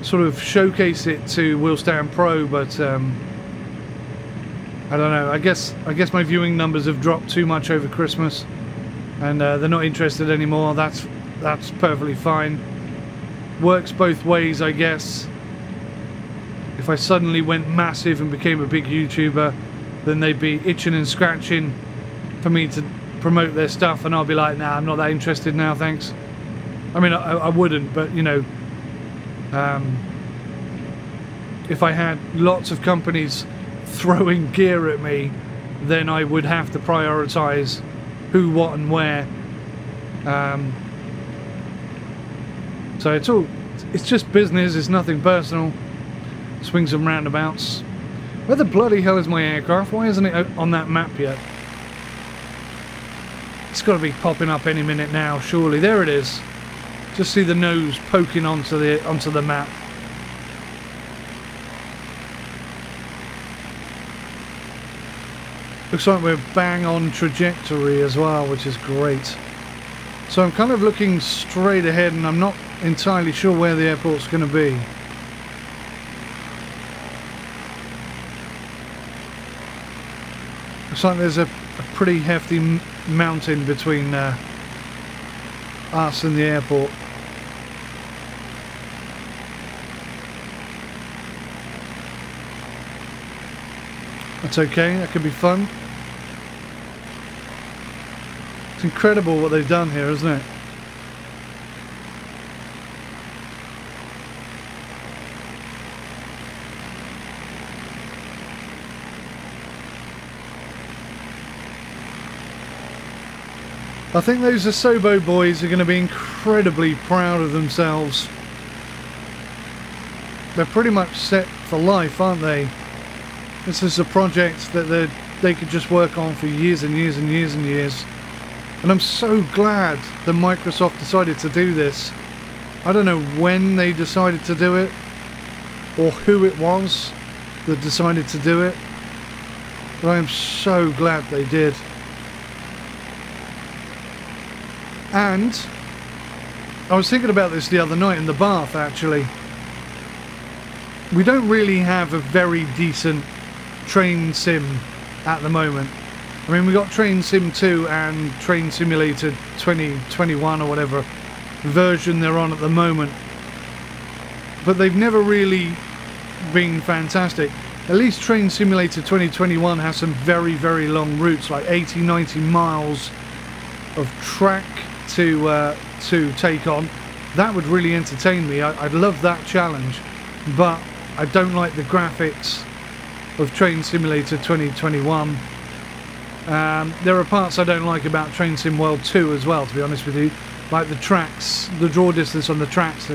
[SPEAKER 1] sort of showcase it to Wheel Stand Pro, but I don't know. I guess my viewing numbers have dropped too much over Christmas, and they're not interested anymore. That's perfectly fine. Works both ways, I guess. if I suddenly went massive and became a big YouTuber, then they'd be itching and scratching for me to promote their stuff, and I'll be like, nah, I'm not that interested now, thanks. I mean, I wouldn't, but you know, if I had lots of companies throwing gear at me, then I would have to prioritize who, what and where. So it's just business, it's nothing personal. Swings and roundabouts. Where the bloody hell is my aircraft? Why isn't it on that map yet? It's got to be popping up any minute now, surely. There it is. Just see the nose poking onto the map. Looks like we're bang on trajectory as well, which is great. So I'm kind of looking straight ahead, and I'm not entirely sure where the airport's going to be. Looks like there's a pretty hefty mountain between us and the airport. That's okay, that could be fun. It's incredible what they've done here, isn't it? I think those Asobo boys are going to be incredibly proud of themselves. They're pretty much set for life, aren't they? This is a project that they could just work on for years and years and years and years. And I'm so glad that Microsoft decided to do this. I don't know when they decided to do it, or who it was that decided to do it, but I am so glad they did. And I was thinking about this the other night in the bath, actually. We don't really have a very decent train sim at the moment. I mean, we got Train Sim 2 and Train Simulator 2021 or whatever version they're on at the moment, but they've never really been fantastic. At least Train Simulator 2021 has some very, very long routes, like 80-90 miles of track to take on. That would really entertain me. I'd love that challenge, but I don't like the graphics of Train Simulator 2021. There are parts I don't like about Train Sim World 2 as well, to be honest with you. Like the tracks, the draw distance on the tracks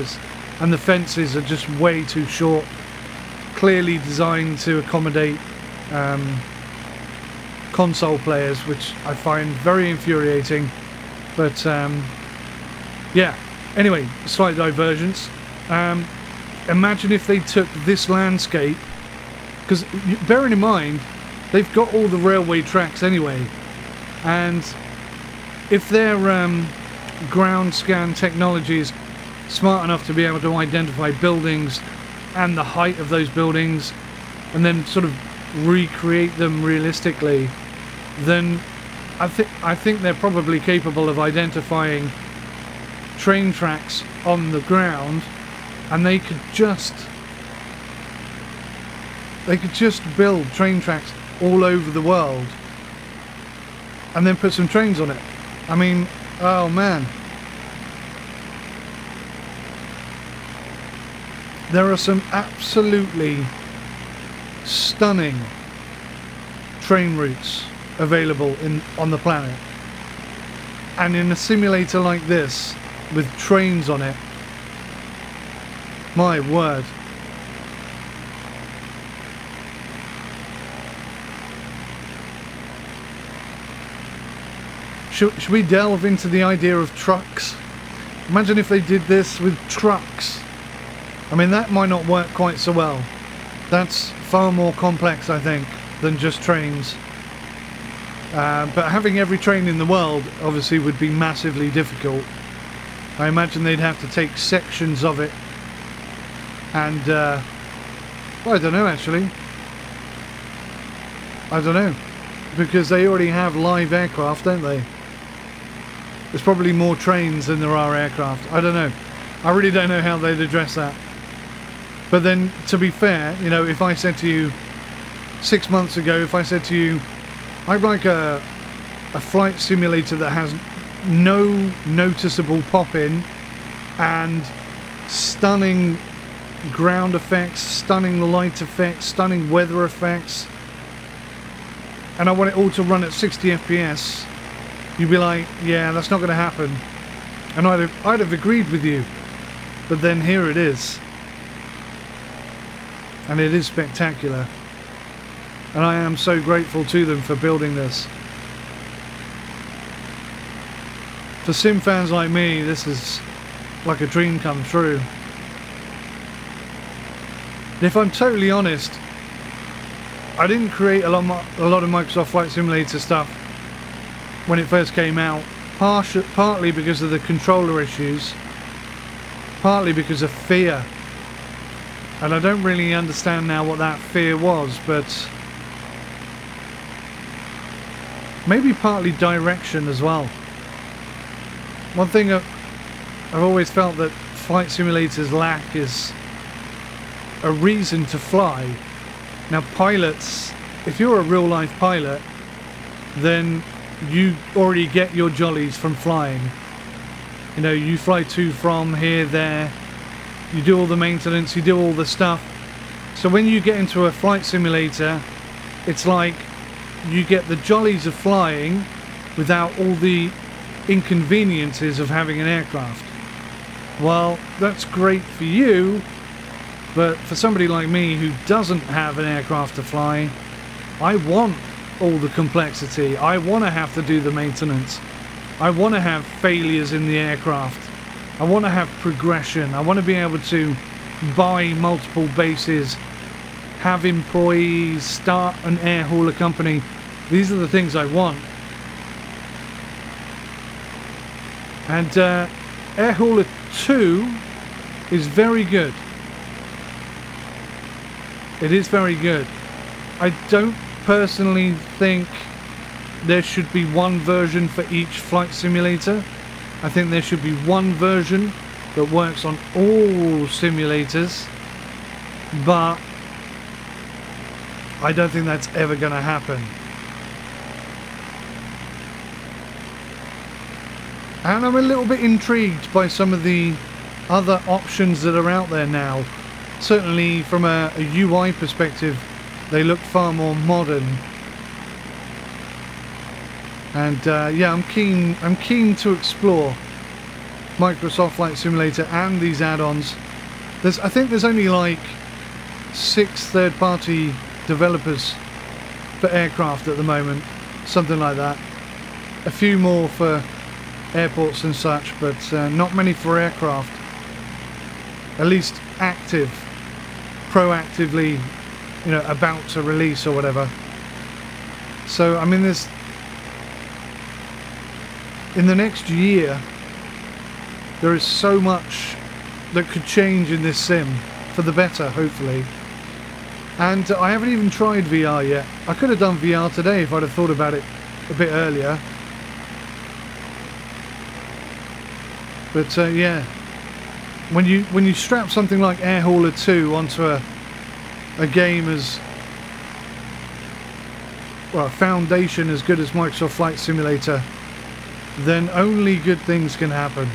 [SPEAKER 1] and the fences are just way too short. Clearly designed to accommodate console players, which I find very infuriating. But yeah, anyway, slight divergence. Imagine if they took this landscape, because bearing in mind they've got all the railway tracks anyway, and if their ground scan technology is smart enough to be able to identify buildings and the height of those buildings and then sort of recreate them realistically, then I think they're probably capable of identifying train tracks on the ground, and they could just build train tracks all over the world and then put some trains on it. I mean, oh man, there are some absolutely stunning train routes available on the planet, and in a simulator like this with trains on it, my word. Should we delve into the idea of trucks? Imagine if they did this with trucks. I mean, that might not work quite so well. That's far more complex, I think, than just trains. But having every train in the world obviously would be massively difficult. I imagine they'd have to take sections of it, and well, I don't know actually. I don't know, because they already have live aircraft, don't they? There's probably more trains than there are aircraft. I don't know. I really don't know how they'd address that. But then, to be fair, you know, if I said to you 6 months ago, if I said to you, I'd like a flight simulator that has no noticeable pop-in and stunning ground effects, stunning light effects, stunning weather effects, and I want it all to run at 60 FPS, you'd be like, yeah, that's not going to happen. And I'd have agreed with you. But then here it is. And it is spectacular. And I am so grateful to them for building this. For sim fans like me, this is like a dream come true. And if I'm totally honest, I didn't create a lot of Microsoft Flight Simulator stuff when it first came out, partly because of the controller issues, partly because of fear. And I don't really understand now what that fear was, but maybe partly direction as well. One thing I've always felt that flight simulators lack is a reason to fly. Now pilots, if you're a real life pilot, then you already get your jollies from flying. You know, you fly to, from, here, there, you do all the maintenance, you do all the stuff. So when you get into a flight simulator, it's like you get the jollies of flying without all the inconveniences of having an aircraft. Well, that's great for you, but for somebody like me who doesn't have an aircraft to fly, I want all the complexity. I want to have to do the maintenance. I want to have failures in the aircraft. I want to have progression. I want to be able to buy multiple bases, have employees, start an air hauler company. These are the things I want. And Air Hauler 2 is very good. It is very good. I don't personally think there should be one version for each flight simulator. I think there should be one version that works on all simulators, but I don't think that's ever going to happen. And I'm a little bit intrigued by some of the other options that are out there now. Certainly from a UI perspective, they look far more modern. And yeah, I'm keen to explore Microsoft Flight Simulator and these add-ons. I think there's only like 6 third-party developers for aircraft at the moment, something like that. A few more for airports and such, but not many for aircraft. At least active, proactively, you know, about to release or whatever. So I mean, there's in the next year there is so much that could change in this sim for the better, hopefully. And I haven't even tried VR yet. I could have done VR today if I'd have thought about it a bit earlier. But yeah, when you strap something like Air Hauler 2 onto a game as well, a foundation as good as Microsoft Flight Simulator, then only good things can happen.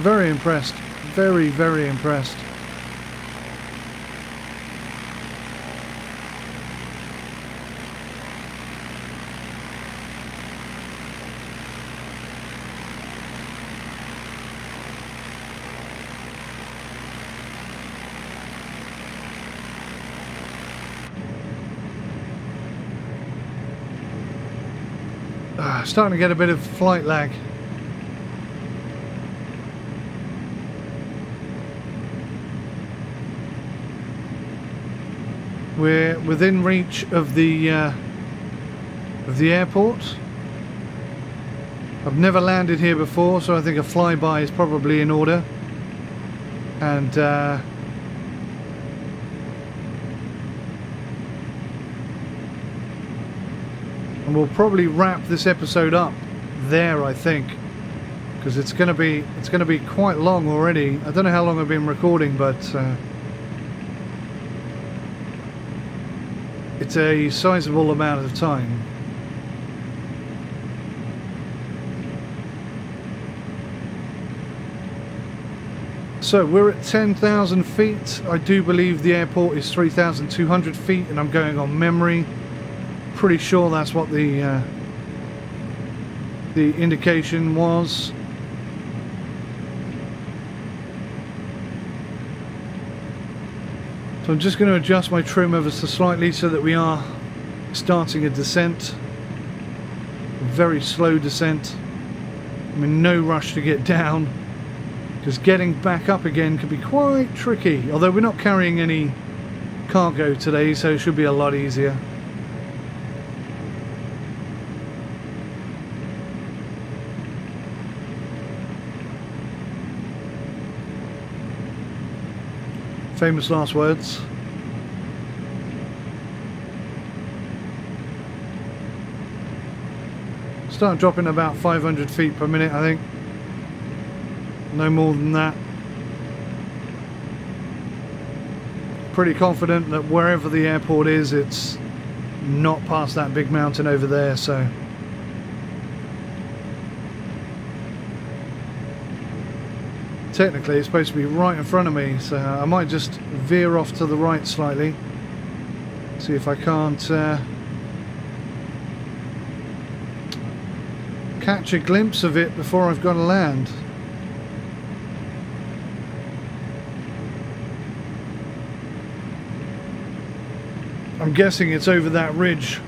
[SPEAKER 1] Very impressed. Very, very impressed. Starting to get a bit of flight lag. We're within reach of the airport. I've never landed here before, so I think a flyby is probably in order. And we'll probably wrap this episode up there, I think, because it's going to be quite long already. I don't know how long I've been recording, but it's a sizable amount of time. So we're at 10,000 feet. I do believe the airport is 3,200 feet, and I'm going on memory. Pretty sure that's what the indication was. So I'm just going to adjust my trim ever so slightly so that we are starting a descent. A very slow descent. I'm in no rush to get down, because getting back up again can be quite tricky. Although we're not carrying any cargo today, so it should be a lot easier. Famous last words. Start dropping about 500 feet per minute, I think. No more than that. Pretty confident that wherever the airport is, it's not past that big mountain over there, so technically it's supposed to be right in front of me, so I might just veer off to the right slightly, see if I can't catch a glimpse of it before I've got to land. I'm guessing it's over that ridge.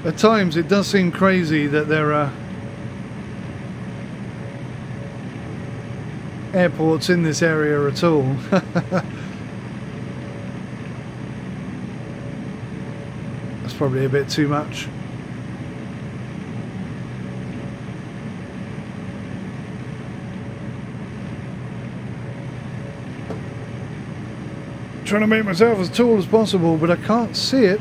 [SPEAKER 1] At times it does seem crazy that there are airports in this area at all. That's probably a bit too much. Trying to make myself as tall as possible, but I can't see it.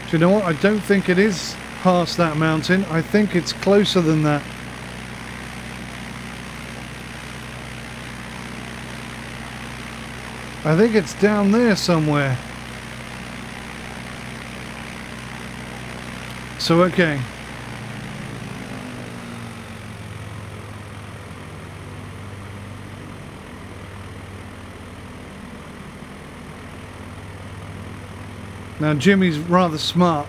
[SPEAKER 1] Do you know what? I don't think it is past that mountain. I think it's closer than that. I think it's down there somewhere. So, okay. Now Jimmy's rather smart,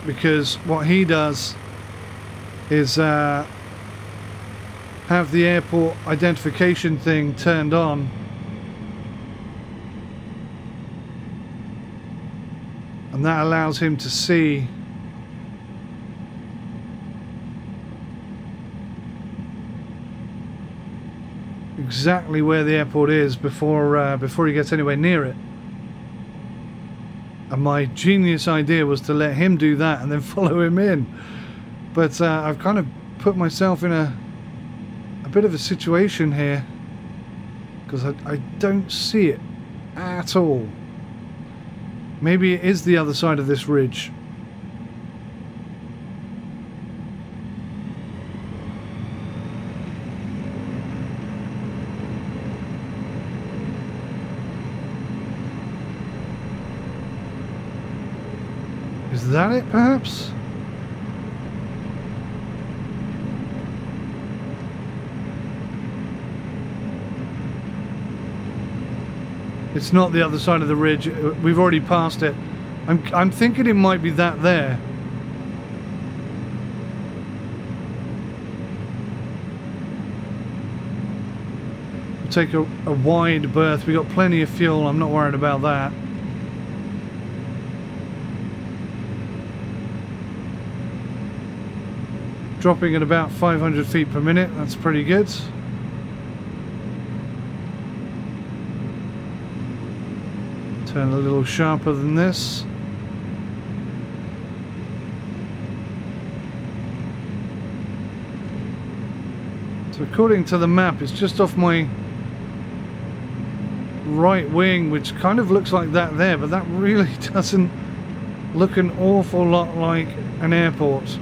[SPEAKER 1] because what he does is have the airport identification thing turned on, and that allows him to see exactly where the airport is before he gets anywhere near it. And my genius idea was to let him do that and then follow him in. But I've kind of put myself in a bit of a situation here, because I don't see it at all. Maybe it is the other side of this ridge. Is that it, perhaps? It's not the other side of the ridge. We've already passed it. I'm thinking it might be that there. We'll take a wide berth. We've got plenty of fuel. I'm not worried about that. Dropping at about 500 feet per minute, that's pretty good. Turn a little sharper than this. So according to the map, it's just off my right wing, which kind of looks like that there, but that really doesn't look an awful lot like an airport.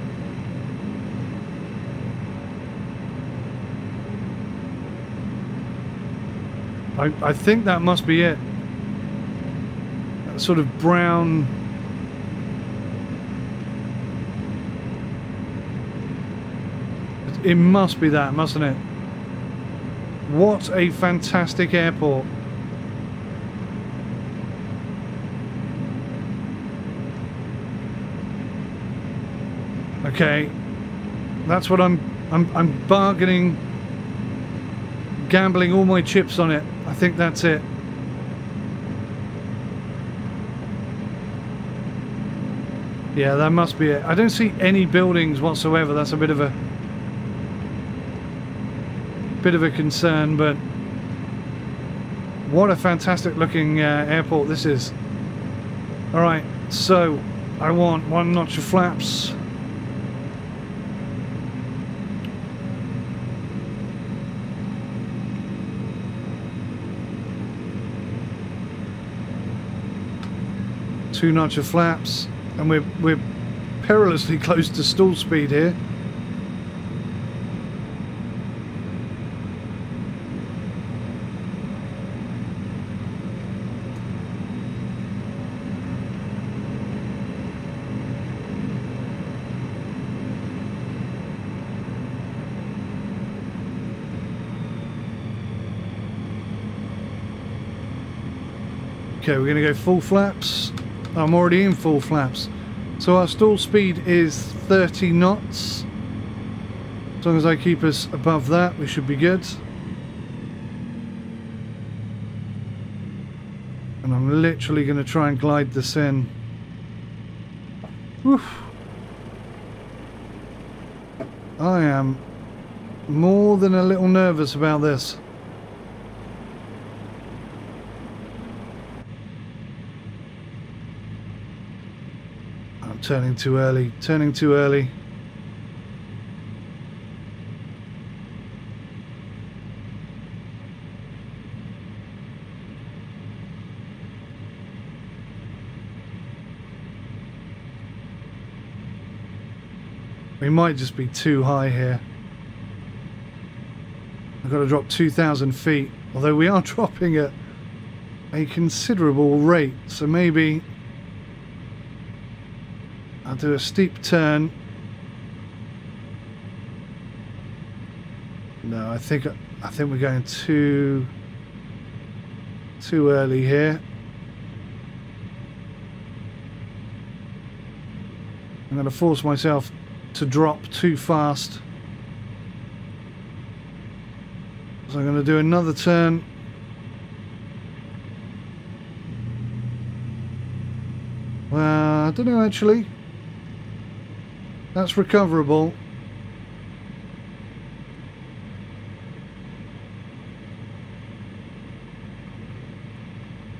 [SPEAKER 1] I think that must be it. That sort of brown. It must be that, mustn't it? What a fantastic airport. Okay. That's what I'm bargaining, gambling all my chips on it. I think that's it. Yeah, that must be it. I don't see any buildings whatsoever. That's a bit of a concern, but what a fantastic looking airport this is. Alright, so I want 1 notch of flaps. Two notch of flaps, and we're perilously close to stall speed here. Okay, we're going to go full flaps. I'm already in full flaps. So our stall speed is 30 knots. As long as I keep us above that, we should be good. And I'm literally going to try and glide this in. Oof. I am more than a little nervous about this. Turning too early, turning too early. We might just be too high here. I've got to drop 2,000 feet, although we are dropping at a considerable rate, so maybe I'll do a steep turn. No, I think we're going too early here. I'm going to force myself to drop too fast. So I'm going to do another turn. Well, I don't know actually. That's recoverable.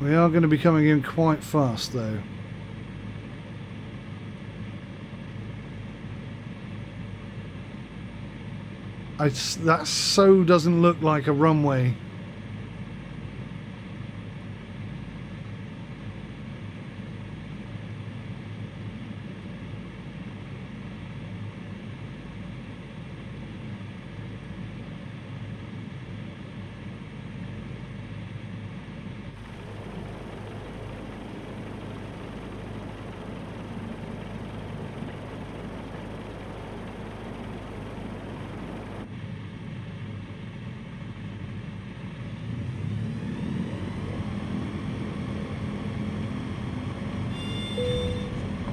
[SPEAKER 1] We are going to be coming in quite fast though. That so doesn't look like a runway.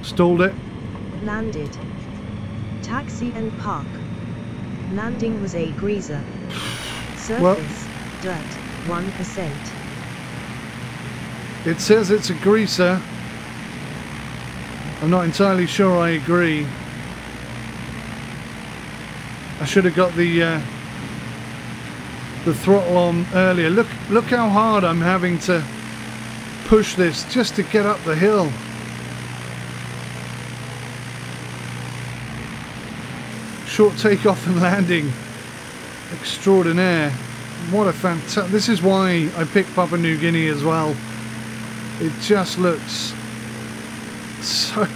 [SPEAKER 1] Stalled it.
[SPEAKER 2] Landed. Taxi and park. Landing was a greaser. Surface, dirt, 1%.
[SPEAKER 1] It says it's a greaser. I'm not entirely sure I agree. I should have got the throttle on earlier. Look how hard I'm having to push this just to get up the hill. Short takeoff and landing extraordinaire. What a fantastic... This is why I picked Papua New Guinea as well. It just looks so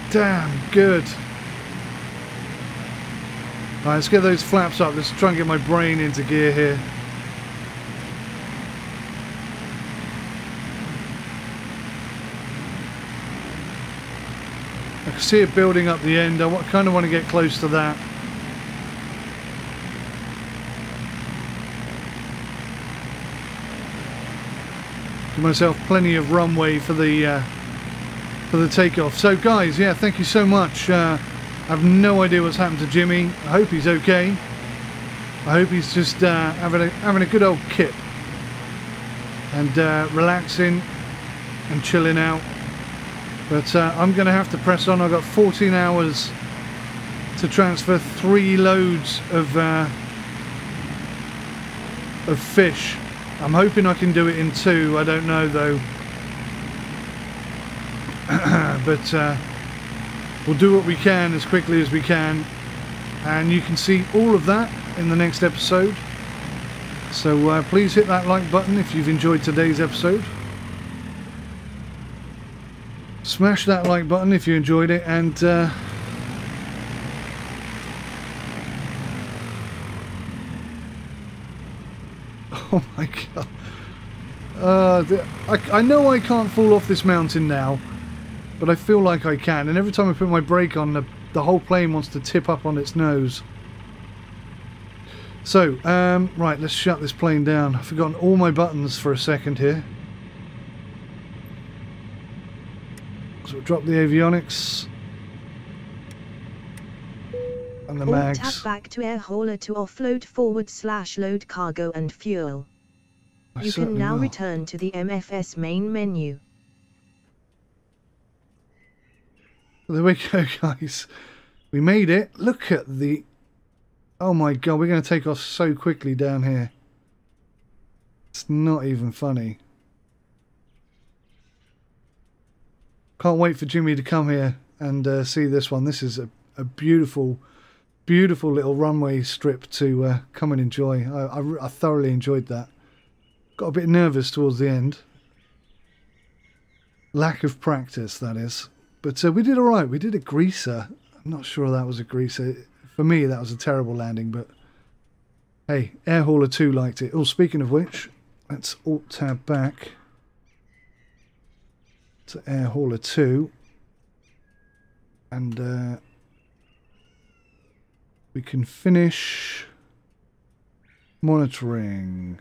[SPEAKER 1] damn good. Alright, let's get those flaps up. Let's try and get my brain into gear here. I can see it building up the end. I kind of want to get close to that. Give myself plenty of runway for the takeoff. So guys, yeah, thank you so much. I have no idea what's happened to Jimmy. I hope he's okay. I hope he's just having a good old kip and relaxing and chilling out. But I'm going to have to press on. I've got 14 hours to transfer 3 loads of fish. I'm hoping I can do it in 2. I don't know though. But we'll do what we can as quickly as we can. And you can see all of that in the next episode. So please hit that like button if you've enjoyed today's episode. Smash that like button if you enjoyed it, and oh my god, I know I can't fall off this mountain now, but I feel like I can, and every time I put my brake on, the whole plane wants to tip up on its nose. So right, let's shut this plane down. I've forgotten all my buttons for a second here. So we'll drop the avionics and the mags.
[SPEAKER 2] Tap back to air hauler to offload /load cargo and fuel. You can now return to the MFS main menu.
[SPEAKER 1] There we go, guys. We made it. Look at the... Oh my god, we're going to take off so quickly down here. It's not even funny. Can't wait for Jimmy to come here and see this one. This is a beautiful, beautiful little runway strip to come and enjoy. I thoroughly enjoyed that. Got a bit nervous towards the end. Lack of practice, that is. But we did all right. We did a greaser. I'm not sure that was a greaser. For me, that was a terrible landing, but hey, Air Hauler 2 liked it. Oh, speaking of which, let's Alt-Tab back to Air Hauler 2, and we can finish monitoring.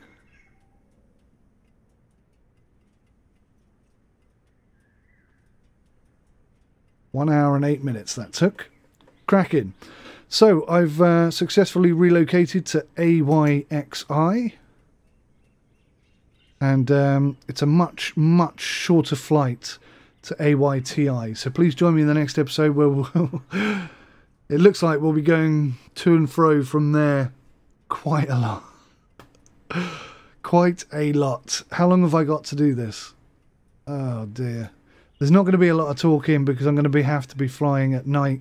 [SPEAKER 1] One hour and 8 minutes that took. Cracking. So I've successfully relocated to AYXI. And it's a much, much shorter flight to AYTI. So please join me in the next episode where we'll it looks like we'll be going to and fro from there quite a lot. Quite a lot. How long have I got to do this? Oh dear. There's not going to be a lot of talking because I'm going to have to be flying at night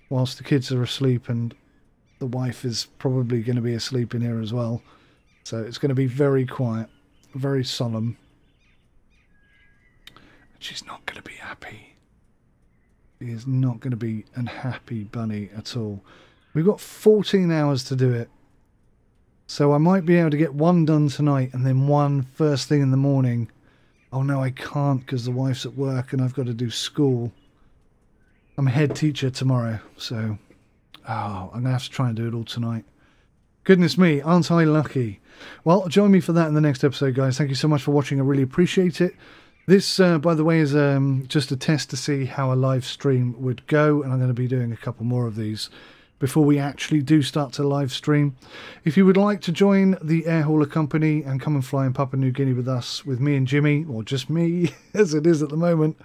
[SPEAKER 1] whilst the kids are asleep, and the wife is probably going to be asleep in here as well. So it's going to be very quiet. Very solemn. She's not going to be happy. She is not going to be an happy bunny at all. We've got 14 hours to do it. So I might be able to get one done tonight and then one first thing in the morning. Oh no, I can't because the wife's at work and I've got to do school. I'm a head teacher tomorrow, so I'm going to have to try and do it all tonight. Goodness me, aren't I lucky? Well, join me for that in the next episode, guys. Thank you so much for watching. I really appreciate it. This, by the way, is just a test to see how a live stream would go, and I'm going to be doing a couple more of these before we actually do start to live stream. If you would like to join the Air Hauler company and come and fly in Papua New Guinea with us, with me and Jimmy, or just me, as it is at the moment,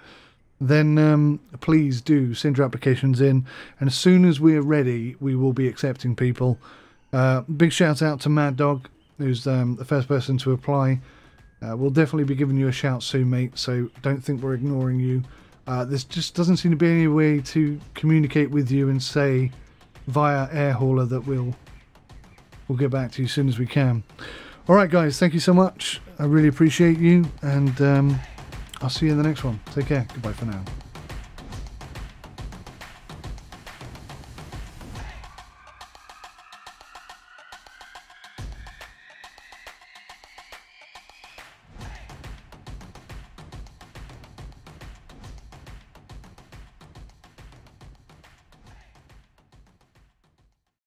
[SPEAKER 1] then please do send your applications in, and as soon as we are ready, we will be accepting people. Big shout out to Mad Dog, who's the first person to apply. We'll definitely be giving you a shout soon, mate, so don't think we're ignoring you. There just doesn't seem to be any way to communicate with you and say via Air Hauler that we'll we'll get back to you as soon as we can. All right, guys, thank you so much. I really appreciate you, and I'll see you in the next one. Take care. Goodbye for now.